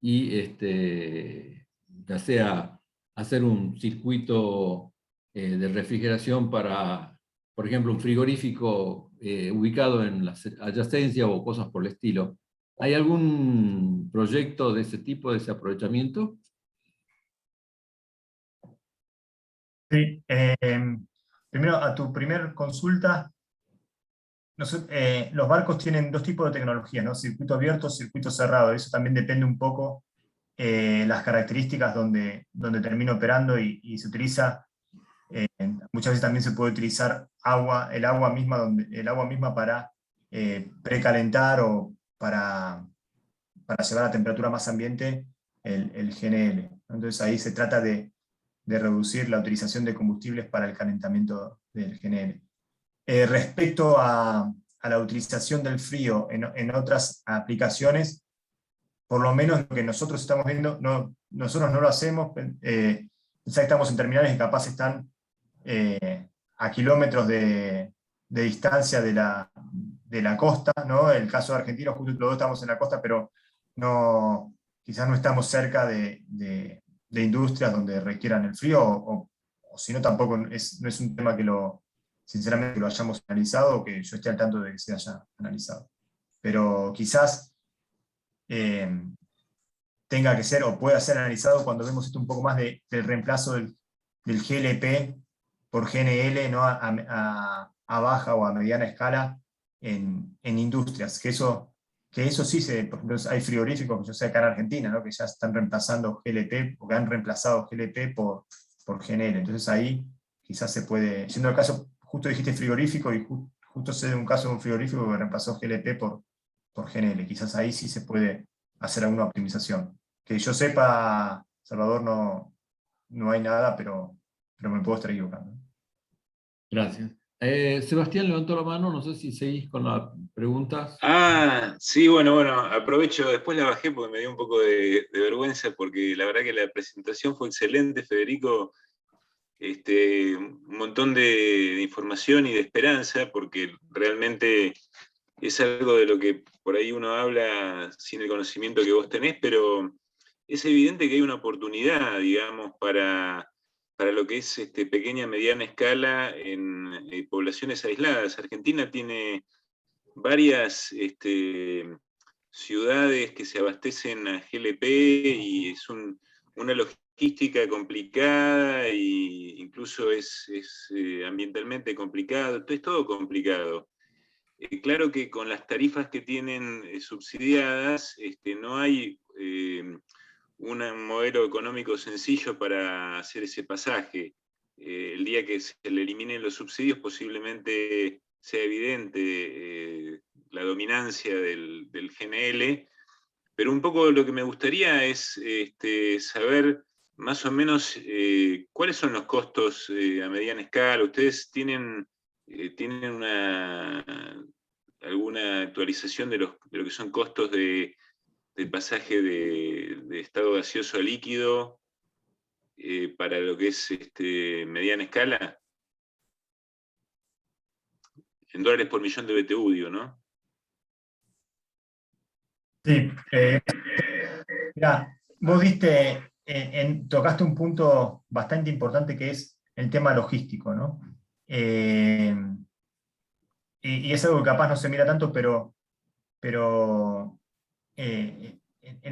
y ya sea hacer un circuito de refrigeración para, por ejemplo, un frigorífico ubicado en la adyacencia o cosas por el estilo. ¿Hay algún proyecto de ese tipo, de ese aprovechamiento? Sí, primero a tu primer consulta, los barcos tienen dos tipos de tecnología, ¿no? Circuito abierto, circuito cerrado. Eso también depende un poco las características donde termina operando y se utiliza. Muchas veces también se puede utilizar el agua misma para precalentar o para llevar a temperatura más ambiente el GNL. Entonces ahí se trata de reducir la utilización de combustibles para el calentamiento del GNL. Respecto a la utilización del frío en otras aplicaciones, por lo menos lo que nosotros estamos viendo, nosotros no lo hacemos, ya estamos en terminales que capaz están a kilómetros de distancia de la costa, ¿no? El caso de Argentina, justo los dos estamos en la costa, pero quizás no estamos cerca de industrias donde requieran el frío, o si no, tampoco no es un tema sinceramente, lo hayamos analizado o que yo esté al tanto de que se haya analizado. Pero quizás tenga que ser o pueda ser analizado cuando vemos esto un poco más del reemplazo del GLP por GNL, ¿no? a baja o a mediana escala en industrias, que eso sí, por ejemplo, hay frigoríficos que yo sé acá en Argentina, ¿no? Que ya están reemplazando GLP, o que han reemplazado GLP por GNL. Entonces ahí quizás se puede, yendo al caso, justo dijiste frigorífico y justo sé de un caso de un frigorífico que reemplazó GLP por GNL. Quizás ahí sí se puede hacer alguna optimización. Que yo sepa, Salvador, no hay nada, pero me puedo estar equivocando. Gracias. Sebastián levantó la mano, no sé si seguís con las preguntas. Sí, bueno, aprovecho, después la bajé porque me dio un poco de vergüenza, porque la verdad que la presentación fue excelente, Federico, un montón de información y de esperanza, porque realmente es algo de lo que por ahí uno habla sin el conocimiento que vos tenés, pero es evidente que hay una oportunidad, digamos, para lo que es pequeña, mediana escala en poblaciones aisladas. Argentina tiene varias ciudades que se abastecen a GLP y es una logística complicada e incluso es ambientalmente complicado, es todo complicado. Claro que con las tarifas que tienen subsidiadas no hay un modelo económico sencillo para hacer ese pasaje. El día que se le eliminen los subsidios posiblemente sea evidente la dominancia del GNL, pero un poco lo que me gustaría es saber más o menos cuáles son los costos a mediana escala. ¿Ustedes tienen alguna actualización de lo que son costos del pasaje de estado gaseoso a líquido para lo que es mediana escala? En dólares por millón de BTU, digo, ¿no? Sí, mirá, vos diste, tocaste un punto bastante importante que es el tema logístico, ¿no? Eh, y es algo que capaz no se mira tanto, pero en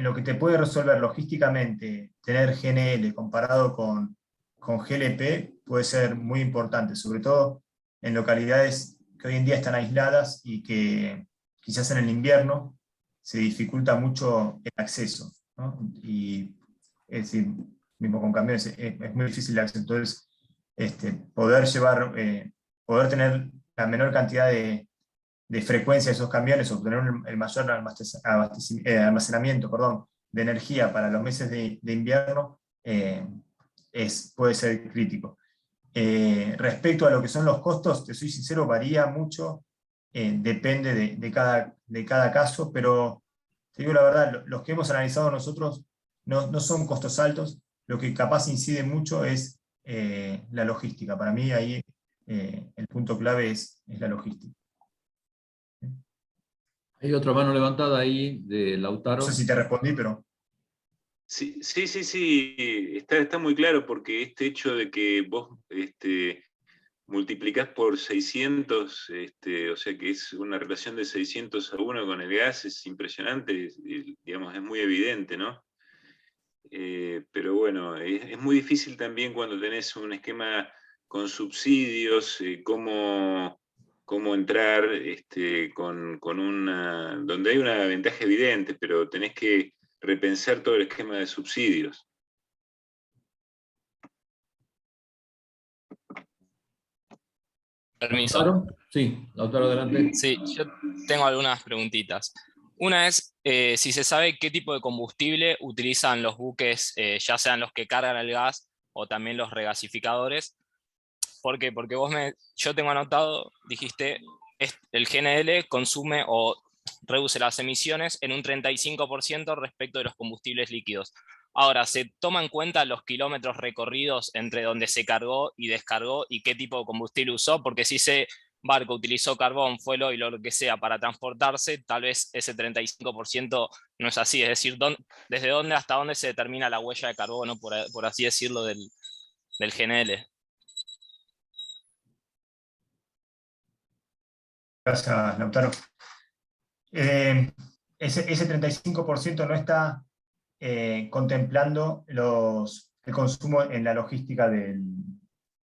lo que te puede resolver logísticamente tener GNL comparado con GLP puede ser muy importante, sobre todo en localidades que hoy en día están aisladas y que quizás en el invierno se dificulta mucho el acceso, ¿no? Y es decir, mismo con camiones es muy difícil el acceso. Entonces, poder llevar, poder tener la menor cantidad de frecuencia de esos camiones, obtener el mayor almacenamiento, perdón, de energía para los meses de invierno, puede ser crítico. Respecto a lo que son los costos, te soy sincero, varía mucho, depende de cada caso, pero te digo la verdad, los que hemos analizado nosotros no son costos altos, lo que capaz incide mucho es la logística. Para mí ahí el punto clave es la logística. Hay otra mano levantada ahí de No sé Lautaro. si te respondí, pero... Sí, está muy claro porque este hecho de que vos multiplicás por 600, o sea que es una relación de 600-1 con el gas, es impresionante, digamos, es muy evidente, ¿no? Pero bueno, es muy difícil también cuando tenés un esquema con subsidios, cómo entrar con donde hay una ventaja evidente, pero tenés que repensar todo el esquema de subsidios. Permiso. ¿Lautaro? Sí, Lautaro, adelante. Sí, yo tengo algunas preguntitas. Una es si se sabe qué tipo de combustible utilizan los buques, ya sean los que cargan el gas o también los regasificadores. ¿Por qué? Porque yo tengo anotado, dijiste, el GNL consume o reduce las emisiones en un 35% respecto de los combustibles líquidos. Ahora, ¿se toma en cuenta los kilómetros recorridos entre donde se cargó y descargó y qué tipo de combustible usó? Porque si ese barco utilizó carbón, fuel oil o lo que sea para transportarse, tal vez ese 35% no es así. Es decir, ¿desde dónde hasta dónde se determina la huella de carbono, por así decirlo, del GNL? Gracias, Lautaro. Ese 35% no está contemplando el consumo en la logística de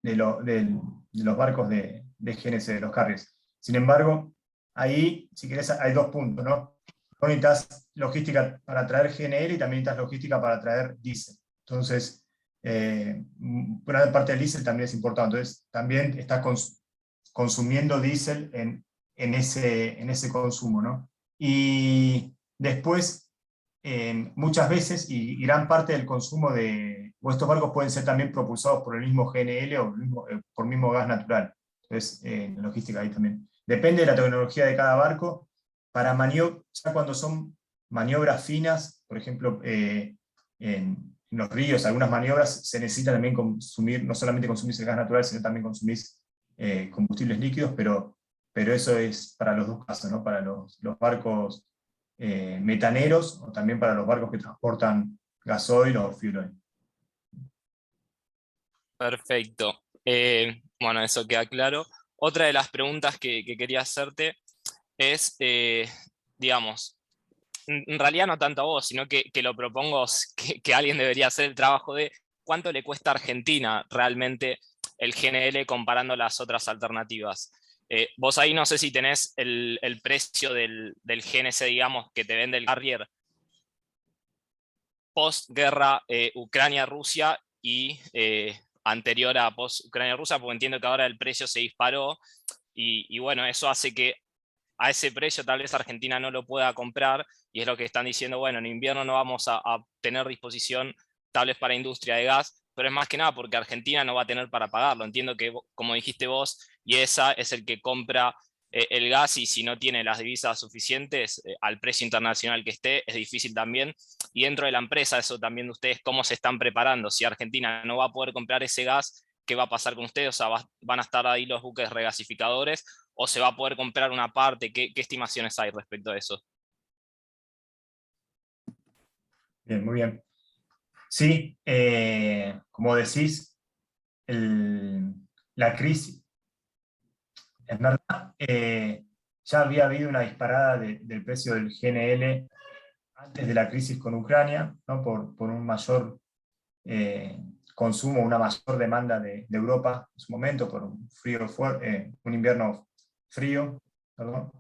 los barcos de GNC, de los carriers. Sin embargo, ahí, si querés, hay dos puntos, ¿no? Vos necesitas logística para traer GNL y también necesitas logística para traer diésel. Entonces, una parte del diésel también es importante. Entonces, también estás consumiendo diésel en ese consumo, ¿no? Y después, muchas veces, y gran parte del consumo o estos barcos pueden ser también propulsados por el mismo GNL o por el mismo gas natural. Entonces, la logística ahí también. Depende de la tecnología de cada barco. Para ya cuando son maniobras finas, por ejemplo, en los ríos, algunas maniobras se necesita también consumir, no solamente consumir el gas natural, sino también consumir combustibles líquidos, pero eso es para los dos casos, ¿no? Para los barcos metaneros o también para los barcos que transportan gasoil o fuel oil. Perfecto. Bueno, eso queda claro. Otra de las preguntas que quería hacerte es, digamos, en realidad no tanto a vos, sino que lo propongo que alguien debería hacer el trabajo de cuánto le cuesta a Argentina realmente el GNL comparando las otras alternativas. Vos ahí no sé si tenés el precio del GNC, digamos, que te vende el carrier post-guerra Ucrania-Rusia y anterior a post-Ucrania-Rusia, porque entiendo que ahora el precio se disparó y bueno, eso hace que a ese precio tal vez Argentina no lo pueda comprar y es lo que están diciendo, bueno, en invierno no vamos a tener disposición tablets para industria de gas, pero es más que nada porque Argentina no va a tener para pagarlo. Entiendo que, como dijiste vos, IESA es el que compra el gas y si no tiene las divisas suficientes al precio internacional que esté, es difícil también. Y dentro de la empresa, eso también de ustedes, ¿cómo se están preparando? Si Argentina no va a poder comprar ese gas, ¿qué va a pasar con ustedes? O sea, ¿van a estar ahí los buques regasificadores o se va a poder comprar una parte? ¿Qué estimaciones hay respecto a eso? Bien, muy bien. Sí, como decís, la crisis, en verdad, ya había habido una disparada del precio del GNL antes de la crisis con Ucrania, ¿no? por un mayor consumo, una mayor demanda de Europa en su momento, por un un invierno frío, perdón,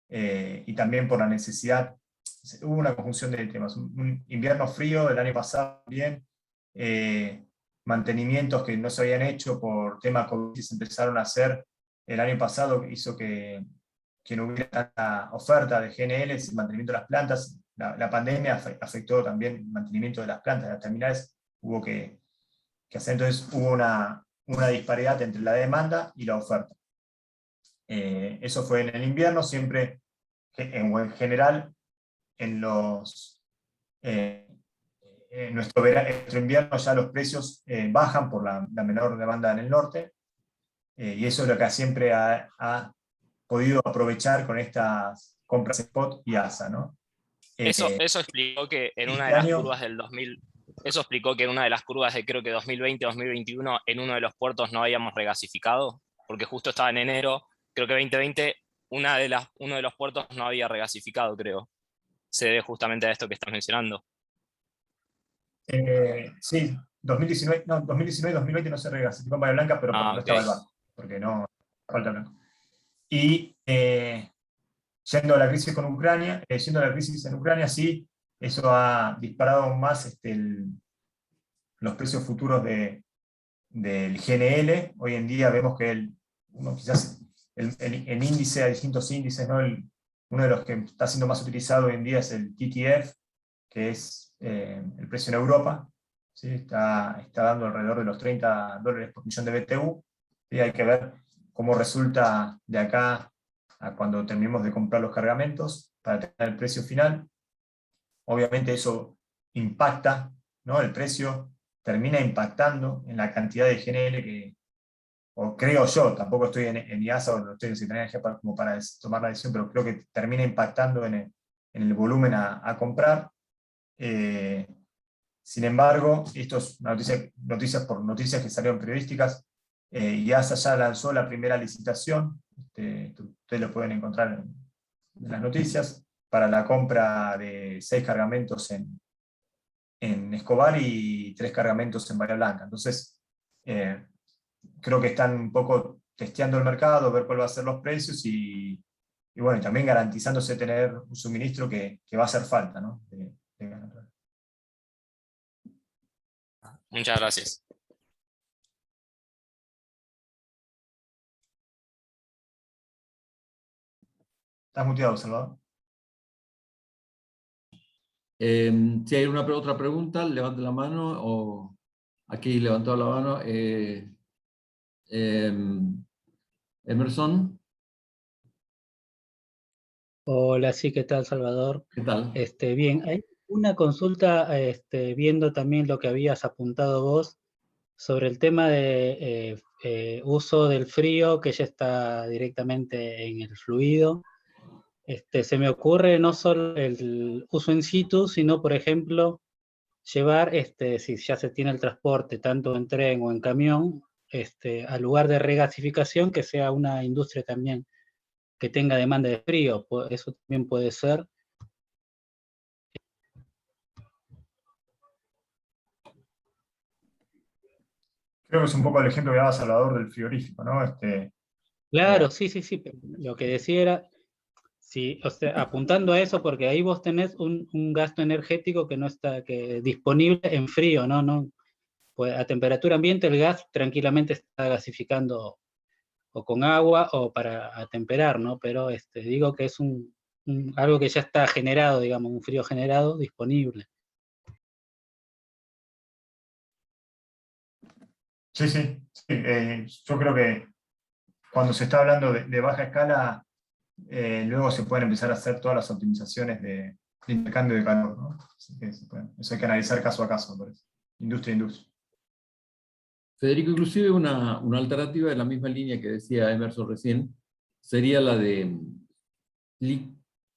y también por la necesidad. Hubo una conjunción de temas. Un invierno frío del año pasado también, mantenimientos que no se habían hecho por tema COVID se empezaron a hacer el año pasado, hizo que no hubiera tanta oferta de GNL, el mantenimiento de las plantas. La pandemia afectó también el mantenimiento de las plantas, de las terminales, hubo que hacer, entonces hubo una disparidad entre la demanda y la oferta. Eso fue en el invierno, siempre, en general, en nuestro invierno ya los precios bajan por la menor demanda en el norte, y eso es lo que siempre ha podido aprovechar con estas compras spot y ASA, ¿no? Eso explicó que en una de las curvas del 2000, eso explicó que en una de las curvas de creo que 2020-2021 en uno de los puertos no habíamos regasificado, porque justo estaba en enero, creo que 2020 uno de los puertos no había regasificado, creo. Se debe justamente a esto que estás mencionando. Sí, 2019 y 2020 no se regasificó en Bahía Blanca, pero porque no estaba el barco, porque no falta blanco. Y yendo a la crisis con Ucrania, yendo a la crisis en Ucrania, sí, eso ha disparado aún más los precios futuros del GNL. Hoy en día vemos que quizás el índice, hay distintos índices, ¿no? Uno de los que está siendo más utilizado hoy en día es el TTF, que es el precio en Europa, ¿sí? Está dando alrededor de los $30 por millón de BTU, y hay que ver cómo resulta de acá a cuando terminemos de comprar los cargamentos para tener el precio final. Obviamente eso impacta, ¿no? El precio termina impactando en la cantidad de GNL o creo yo, tampoco estoy en IASA o no estoy en Secretaría de Energía como para tomar la decisión, pero creo que termina impactando en el volumen a comprar. Sin embargo, esto es noticias que salieron periodísticas, IASA ya lanzó la primera licitación, ustedes lo pueden encontrar en las noticias, para la compra de 6 cargamentos en Escobar y 3 cargamentos en Bahía Blanca. Entonces, creo que están un poco testeando el mercado, ver cuáles van a ser los precios y bueno, y también garantizándose tener un suministro que va a hacer falta, ¿no? Muchas gracias. ¿Estás muteado, Salvador? Si hay otra pregunta, levante la mano, o aquí levantó la mano. Emerson. Hola, sí, ¿qué tal, Salvador? ¿Qué tal? Bien, hay una consulta, viendo también lo que habías apuntado vos sobre el tema de uso del frío, que ya está directamente en el fluido. Se me ocurre no solo el uso in situ, sino, por ejemplo, llevar, si ya se tiene el transporte, tanto en tren o en camión, al lugar de regasificación, que sea una industria también que tenga demanda de frío, eso también puede ser. Creo que es un poco el ejemplo que daba Salvador del frigorífico, ¿no? Claro, sí, pero lo que decía era, sí, o sea, apuntando a eso, porque ahí vos tenés un gasto energético que no está disponible en frío, ¿no? Pues a temperatura ambiente el gas tranquilamente está gasificando o con agua o para atemperar, ¿no? Pero digo que es algo que ya está generado, digamos, un frío generado disponible. Sí. Yo creo que cuando se está hablando de baja escala, luego se pueden empezar a hacer todas las optimizaciones de intercambio de calor, ¿no? Así que eso hay que analizar caso a caso, por eso. Industria a industria. Federico, inclusive una alternativa de la misma línea que decía Emerson recién, sería la de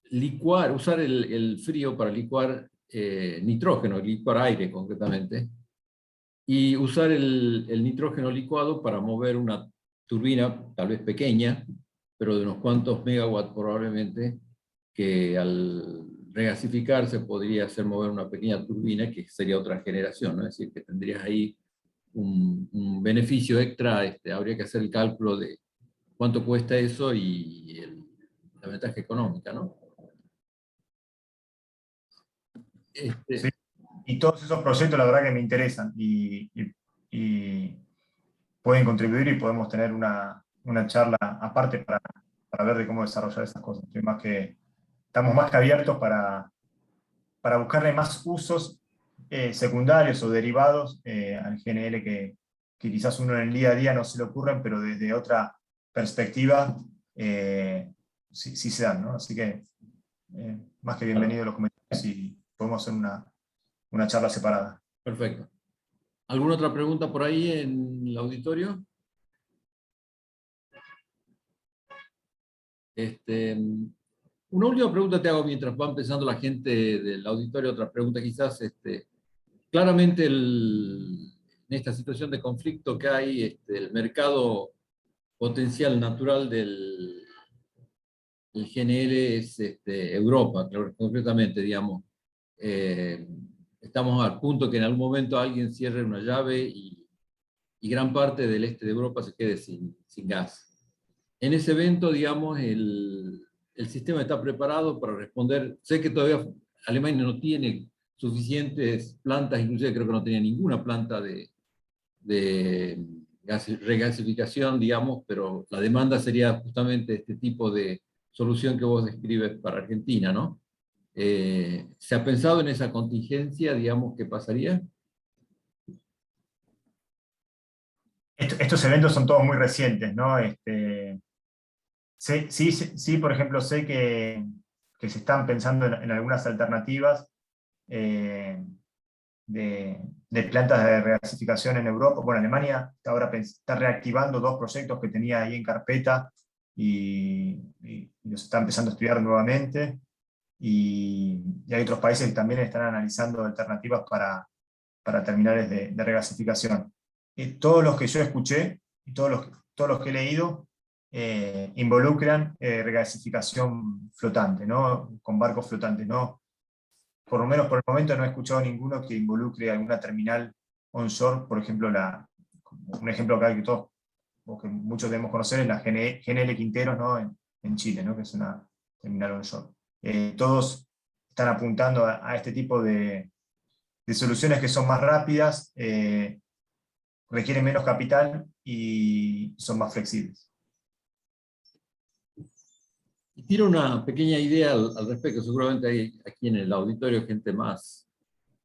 licuar, usar el frío para licuar nitrógeno, licuar aire concretamente, y usar el nitrógeno licuado para mover una turbina, tal vez pequeña, pero de unos cuantos megawatts probablemente, que al regasificarse podría hacer mover una pequeña turbina, que sería otra generación, ¿no? Es decir, que tendrías ahí un beneficio extra. Habría que hacer el cálculo de cuánto cuesta eso y la ventaja económica, ¿no? Sí. Y todos esos proyectos la verdad que me interesan y pueden contribuir y podemos tener una charla aparte para ver de cómo desarrollar esas cosas. Estamos más que abiertos para buscarle más usos secundarios o derivados al GNL que quizás uno en el día a día no se le ocurren, pero desde otra perspectiva sí se dan, ¿no? Así que más que bienvenidos los comentarios y podemos hacer una charla separada. Perfecto. ¿Alguna otra pregunta por ahí en el auditorio? Una última pregunta te hago mientras va empezando la gente del auditorio. Otra pregunta quizás. Claramente en esta situación de conflicto que hay, el mercado potencial natural del GNL es Europa, concretamente, digamos. Estamos al punto que en algún momento alguien cierre una llave y gran parte del este de Europa se quede sin gas. En ese evento, digamos, el sistema está preparado para responder. Sé que todavía Alemania no tiene suficientes plantas, inclusive creo que no tenía ninguna planta de regasificación, digamos, pero la demanda sería justamente este tipo de solución que vos describes para Argentina, ¿no? ¿Se ha pensado en esa contingencia, digamos, qué pasaría? Estos eventos son todos muy recientes, ¿no? Sí, por ejemplo, sé que se están pensando en algunas alternativas de plantas de regasificación en Europa. Bueno, Alemania ahora está reactivando 2 proyectos que tenía ahí en carpeta y los está empezando a estudiar nuevamente. Y hay otros países que también están analizando alternativas para terminales de regasificación. Todos los que yo escuché y todos los que he leído involucran regasificación flotante, ¿no? Con barcos flotantes, ¿no? Por lo menos por el momento no he escuchado ninguno que involucre alguna terminal onshore. Por ejemplo, un ejemplo que todos, o que muchos debemos conocer, es la GNL Quinteros, ¿no? en Chile, ¿no? Que es una terminal onshore. Todos están apuntando a este tipo de soluciones que son más rápidas, requieren menos capital y son más flexibles. Y tiro una pequeña idea al respecto. Seguramente hay aquí en el auditorio gente más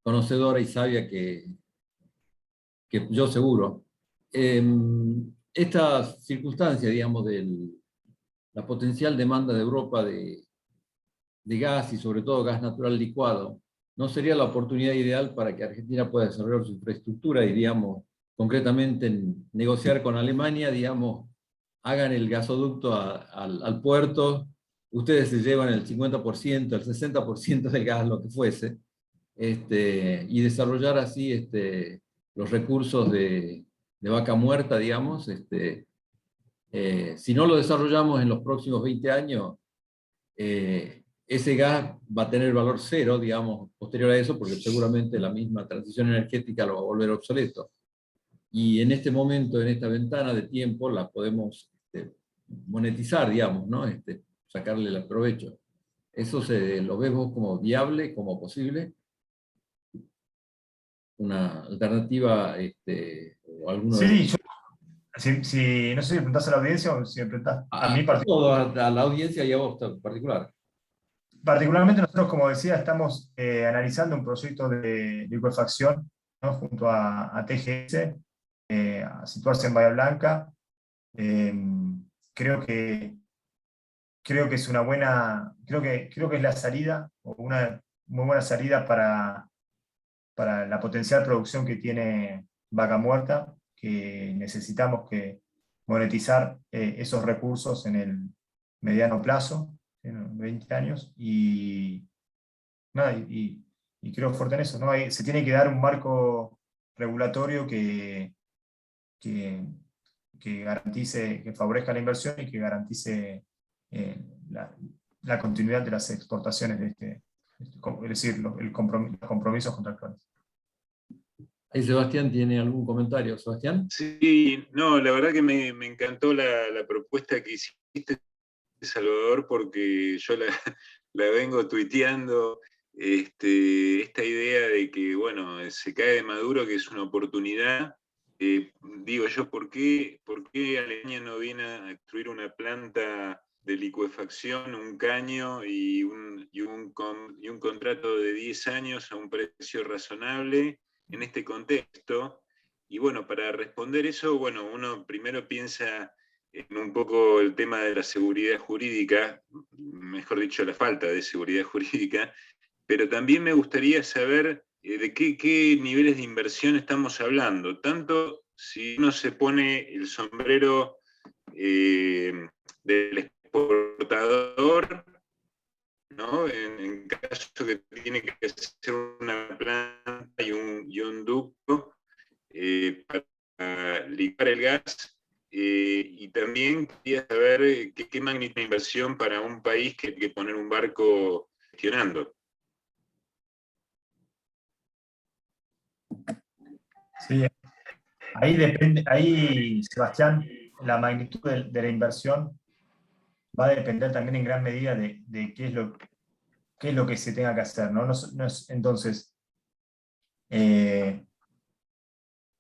conocedora y sabia que yo seguro. Esta circunstancia, digamos, de la potencial demanda de Europa de gas y sobre todo gas natural licuado, ¿no sería la oportunidad ideal para que Argentina pueda desarrollar su infraestructura y, digamos, concretamente negociar con Alemania, digamos, hagan el gasoducto al puerto, ustedes se llevan el 50%, el 60% del gas, lo que fuese, y desarrollar así los recursos de Vaca Muerta, digamos. Si no lo desarrollamos en los próximos 20 años, ese gas va a tener valor cero, digamos, posterior a eso, porque seguramente la misma transición energética lo va a volver obsoleto. Y en este momento, en esta ventana de tiempo, la podemos monetizar, digamos, ¿no? Sacarle el provecho. ¿Eso lo ves vos como viable, como posible? ¿Una alternativa o alguno Sí, no sé si me preguntás a la audiencia o si me preguntás a mí a la audiencia y a vos en particular. particularmente. Nosotros, como decía, estamos analizando un proyecto de licuefacción, ¿no? Junto a TGS, a situarse en Bahía Blanca. Creo que es una buena, creo que es la salida, o una muy buena salida para la potencial producción que tiene Vaca Muerta, que necesitamos monetizar esos recursos en el mediano plazo, en 20 años, y y creo fuerte en eso, ¿no? Se tiene que dar un marco regulatorio que garantice, que favorezca la inversión y que garantice la continuidad de las exportaciones es decir, los compromisos contractuales. Ahí Sebastián tiene algún comentario. Sebastián. Sí, no, la verdad que me encantó la propuesta que hiciste, Salvador, porque yo la vengo tuiteando, esta idea de que, bueno, se cae de Maduro, que es una oportunidad. Digo yo, ¿por qué Alemania no viene a construir una planta de licuefacción, un caño y un contrato de 10 años a un precio razonable en este contexto? Y bueno, para responder eso, bueno, uno primero piensa en un poco el tema de la seguridad jurídica, mejor dicho, la falta de seguridad jurídica, pero también me gustaría saber de qué niveles de inversión estamos hablando, tanto si uno se pone el sombrero del exportador, ¿no? En caso que tiene que hacer una planta y un ducto para licuar el gas, y también quería saber qué magnitud de inversión para un país que poner un barco gestionando. Sí, ahí depende, ahí, Sebastián, la magnitud de la inversión va a depender también en gran medida de qué es lo que se tenga que hacer, ¿no? Entonces,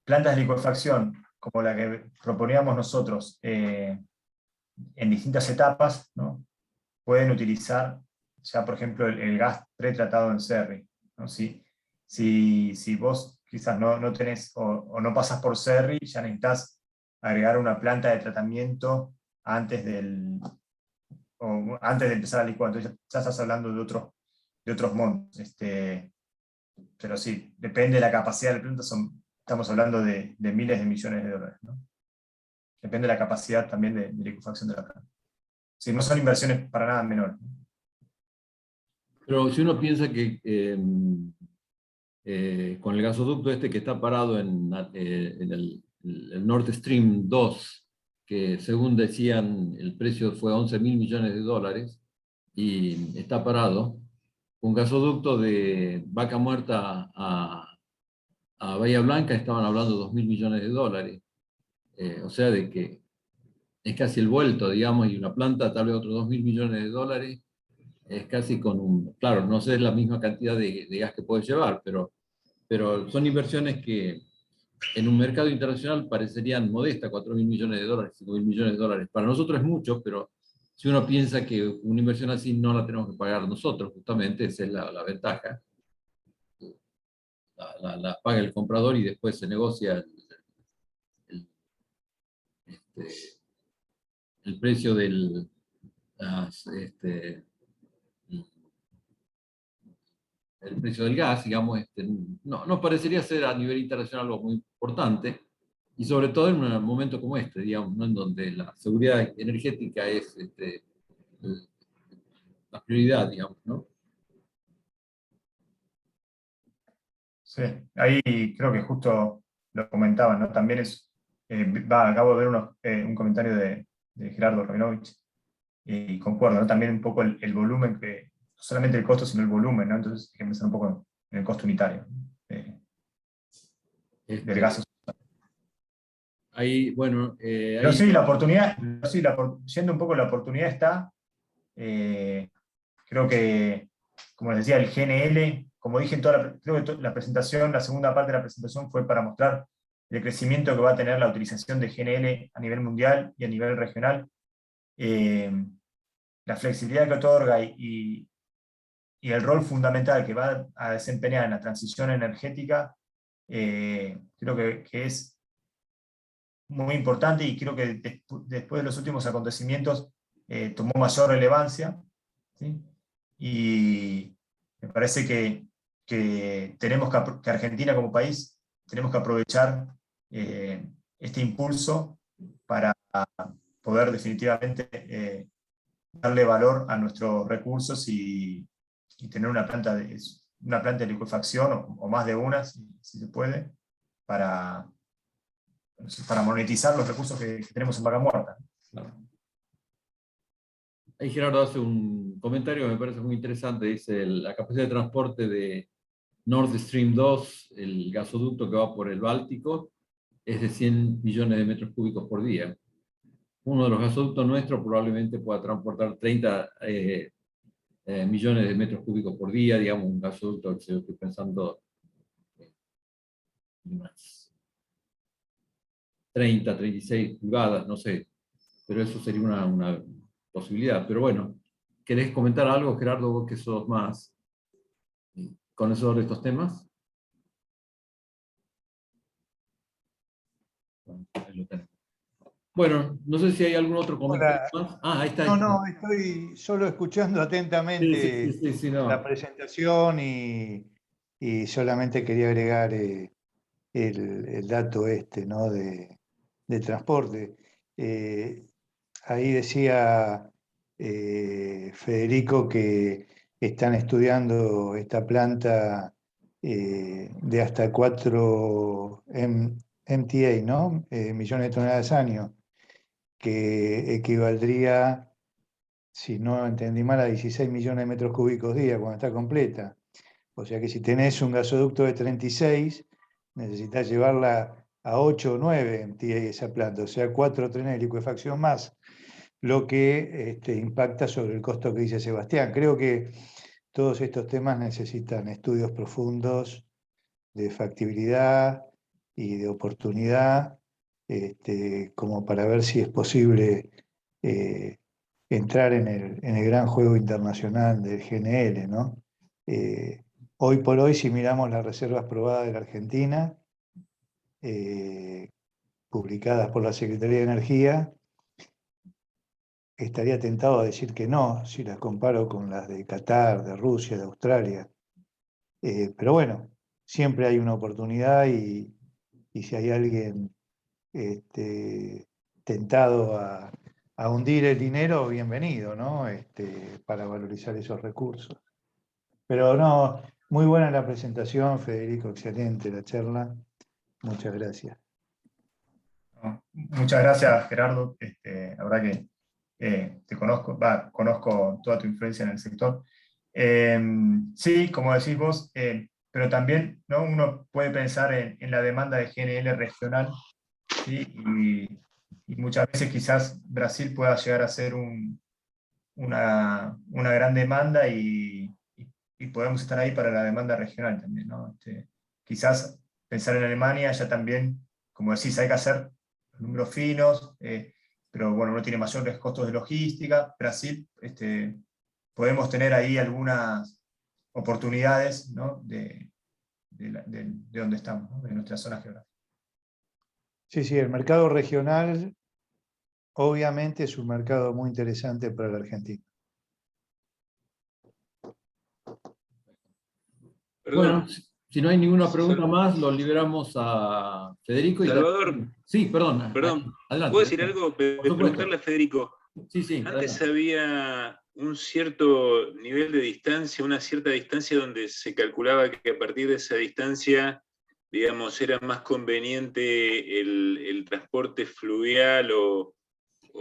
plantas de licuefacción, como la que proponíamos nosotros, en distintas etapas, ¿no? Pueden utilizar ya, por ejemplo, el gas pretratado en Cerri, ¿no? Si vos quizás no tenés o no pasas por Cerri, ya necesitas agregar una planta de tratamiento antes de empezar a licuar. Entonces ya estás hablando de otros montos. Pero sí, depende de la capacidad de la planta, estamos hablando de miles de millones de dólares, ¿no? Depende de la capacidad también de licuefacción de la planta. Sí, no son inversiones para nada menores. Pero si uno piensa que con el gasoducto que está parado en el Nord Stream 2, que según decían el precio fue 11.000 millones de dólares, y está parado, un gasoducto de Vaca Muerta a Bahía Blanca estaban hablando de 2.000 millones de dólares. O sea, de que es casi el vuelto, digamos, y una planta tal vez otros 2.000 millones de dólares, es casi claro, no sé la misma cantidad de gas que puede llevar, pero son inversiones que en un mercado internacional parecerían modestas, 4.000 millones de dólares, 5.000 millones de dólares. Para nosotros es mucho, pero si uno piensa que una inversión así no la tenemos que pagar nosotros, justamente esa es la ventaja. La paga el comprador y después se negocia el precio del el precio del gas, digamos, no parecería ser a nivel internacional algo muy importante, y sobre todo en un momento como este, digamos, ¿no? En donde la seguridad energética es la prioridad, digamos, ¿no? Sí, ahí creo que justo lo comentaban, ¿no? También acabo de ver un comentario de Gerardo Rabinovich, y concuerdo, ¿no? También un poco el volumen, no solamente el costo, sino el volumen, ¿no? Entonces hay que pensar un poco en el costo unitario del gas. Ahí, bueno, Pero sí, la oportunidad, yendo un poco, la oportunidad está, creo que, como les decía, el GNL, como dije en creo que la presentación, la segunda parte de la presentación fue para mostrar el crecimiento que va a tener la utilización de GNL a nivel mundial y a nivel regional. La flexibilidad que otorga y el rol fundamental que va a desempeñar en la transición energética, creo que es muy importante, y creo que después de los últimos acontecimientos tomó mayor relevancia, ¿sí? Y me parece que que Argentina como país tenemos que aprovechar este impulso para poder definitivamente darle valor a nuestros recursos y tener una planta una planta de liquefacción o más de una, si se puede, para monetizar los recursos que tenemos en Vaca Muerta. Ahí Gerardo hace un comentario que me parece muy interesante. Dice, la capacidad de transporte de Nord Stream 2, el gasoducto que va por el Báltico, es de 100 millones de metros cúbicos por día. Uno de los gasoductos nuestros probablemente pueda transportar 30 millones de metros cúbicos por día, digamos, un gasoducto que estoy pensando unas 30, 36 pulgadas, no sé, pero eso sería una posibilidad. Pero bueno, ¿querés comentar algo, Gerardo, vos que sos más conocedor de estos temas? Bueno, ahí lo tenemos. Bueno, no sé si hay algún otro comentario más. Ahí está. No, estoy solo escuchando atentamente Sí, no. la presentación y solamente quería agregar el dato ¿no? de transporte. Ahí decía Federico que están estudiando esta planta de hasta 4 MTA, ¿no? Millones de toneladas año, que equivaldría, si no entendí mal, a 16 millones de metros cúbicos día cuando está completa. O sea que si tenés un gasoducto de 36, necesitas llevarla a 8 o 9 MTA esa planta, o sea, 4 trenes de liquefacción más, lo que impacta sobre el costo que dice Sebastián. Creo que todos estos temas necesitan estudios profundos de factibilidad y de oportunidad, como para ver si es posible entrar en el gran juego internacional del GNL, ¿no? Hoy por hoy, si miramos las reservas probadas de la Argentina, publicadas por la Secretaría de Energía, estaría tentado a decir que no, si las comparo con las de Qatar, de Rusia, de Australia. Pero bueno, siempre hay una oportunidad y si hay alguien tentado a hundir el dinero, bienvenido, ¿no? Para valorizar esos recursos. Pero no, muy buena la presentación, Federico, excelente la charla. Muchas gracias. Muchas gracias, Gerardo. La verdad que te conozco, conozco toda tu influencia en el sector. Sí, como decís vos, pero también, ¿no? Uno puede pensar en la demanda de GNL regional, ¿sí? Y muchas veces quizás Brasil pueda llegar a ser una gran demanda y podemos estar ahí para la demanda regional también, ¿no? Quizás pensar en Alemania ya también, como decís, hay que hacer los números finos, pero bueno, uno tiene mayores costos de logística. Brasil, podemos tener ahí algunas oportunidades, ¿no? de donde estamos, ¿no? De nuestra zona geográfica. Sí, el mercado regional obviamente es un mercado muy interesante para la Argentina. Bueno, si no hay ninguna pregunta más, lo liberamos a Federico. Salvador, sí, perdón. Adelante. ¿puedo decir algo? Preguntarle a Federico. Sí, Antes adelante. había un cierto nivel de distancia, una cierta distancia donde se calculaba que a partir de esa distancia, digamos, era más conveniente el transporte fluvial o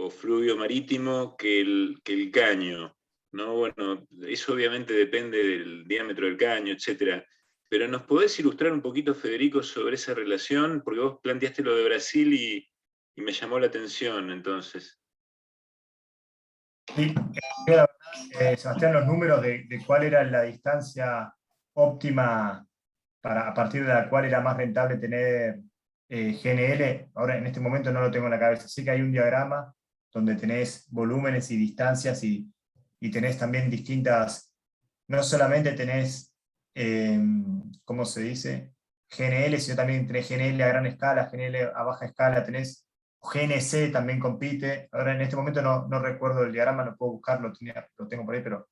fluvio marítimo que el caño, ¿no? Bueno, eso obviamente depende del diámetro del caño, etcétera. Pero ¿nos podés ilustrar un poquito, Federico, sobre esa relación? Porque vos planteaste lo de Brasil y me llamó la atención, entonces. Sí, Sebastián, los números de cuál era la distancia óptima a partir de la cual era más rentable tener GNL, ahora en este momento no lo tengo en la cabeza. Sé que hay un diagrama donde tenés volúmenes y distancias y tenés también distintas, no solamente tenés, ¿cómo se dice? GNL, sino también tenés GNL a gran escala, GNL a baja escala, tenés GNC también compite. Ahora en este momento no recuerdo el diagrama, no puedo buscarlo, lo tengo por ahí, pero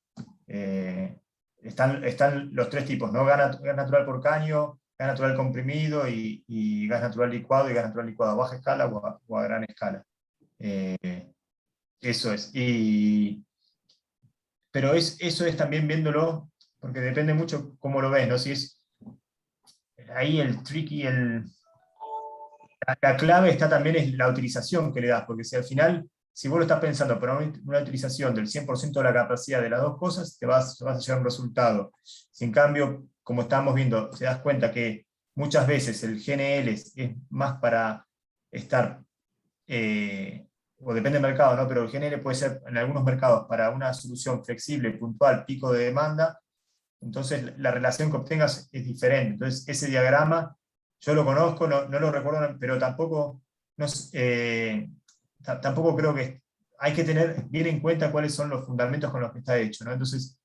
están los tres tipos, ¿no? Gas natural por caño, gas natural comprimido y gas natural licuado y gas natural licuado a baja escala o a gran escala. Eso es. Pero eso es también viéndolo porque depende mucho cómo lo ves, ¿no? Si es ahí el tricky, la clave está también en la utilización que le das, porque si al final, si vos lo estás pensando para una utilización del 100% de la capacidad de las dos cosas, te vas a llegar a un resultado. Si en cambio, como estamos viendo, te das cuenta que muchas veces el GNL es más para estar, o depende del mercado, ¿no? Pero el GNL puede ser en algunos mercados para una solución flexible, puntual, pico de demanda, entonces la relación que obtengas es diferente. Entonces ese diagrama, yo lo conozco, no lo recuerdo, pero tampoco, tampoco creo que hay que tener bien en cuenta cuáles son los fundamentos con los que está hecho, ¿no? Entonces,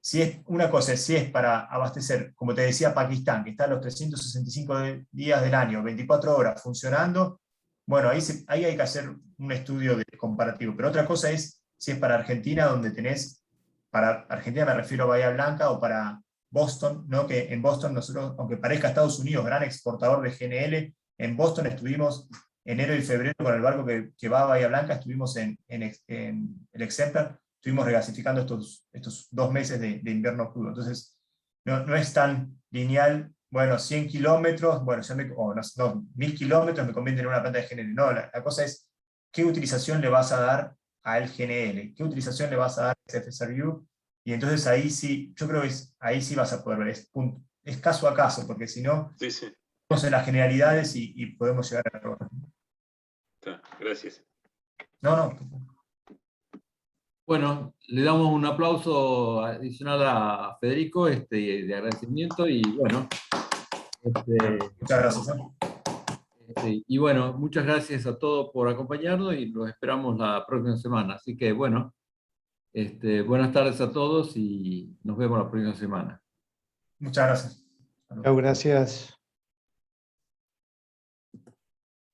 si es una cosa, si es para abastecer, como te decía, Pakistán, que está los 365 días del año, 24 horas funcionando, bueno, ahí hay que hacer un estudio comparativo. Pero otra cosa es si es para Argentina, donde tenés, para Argentina me refiero a Bahía Blanca o para Boston, ¿no? Que en Boston nosotros, aunque parezca Estados Unidos, gran exportador de GNL, en Boston estuvimos enero y febrero con el barco que va a Bahía Blanca, estuvimos en el Exemplar, estuvimos regasificando estos 2 meses de invierno crudo. Entonces, no es tan lineal, bueno, 100 kilómetros, bueno, 1000 kilómetros me conviene en una planta de GNL. No, la cosa es qué utilización le vas a dar al GNL, qué utilización le vas a dar a FSRU, y entonces ahí sí, yo creo que ahí sí vas a poder ver, es caso a caso, porque si no, Sí, sí. estamos en las generalidades y podemos llegar a errores. Gracias. No. Bueno, le damos un aplauso adicional a Federico de agradecimiento y bueno. Muchas gracias. Y bueno, muchas gracias a todos por acompañarnos y los esperamos la próxima semana. Así que bueno, buenas tardes a todos y nos vemos la próxima semana. Muchas gracias. Chao, gracias.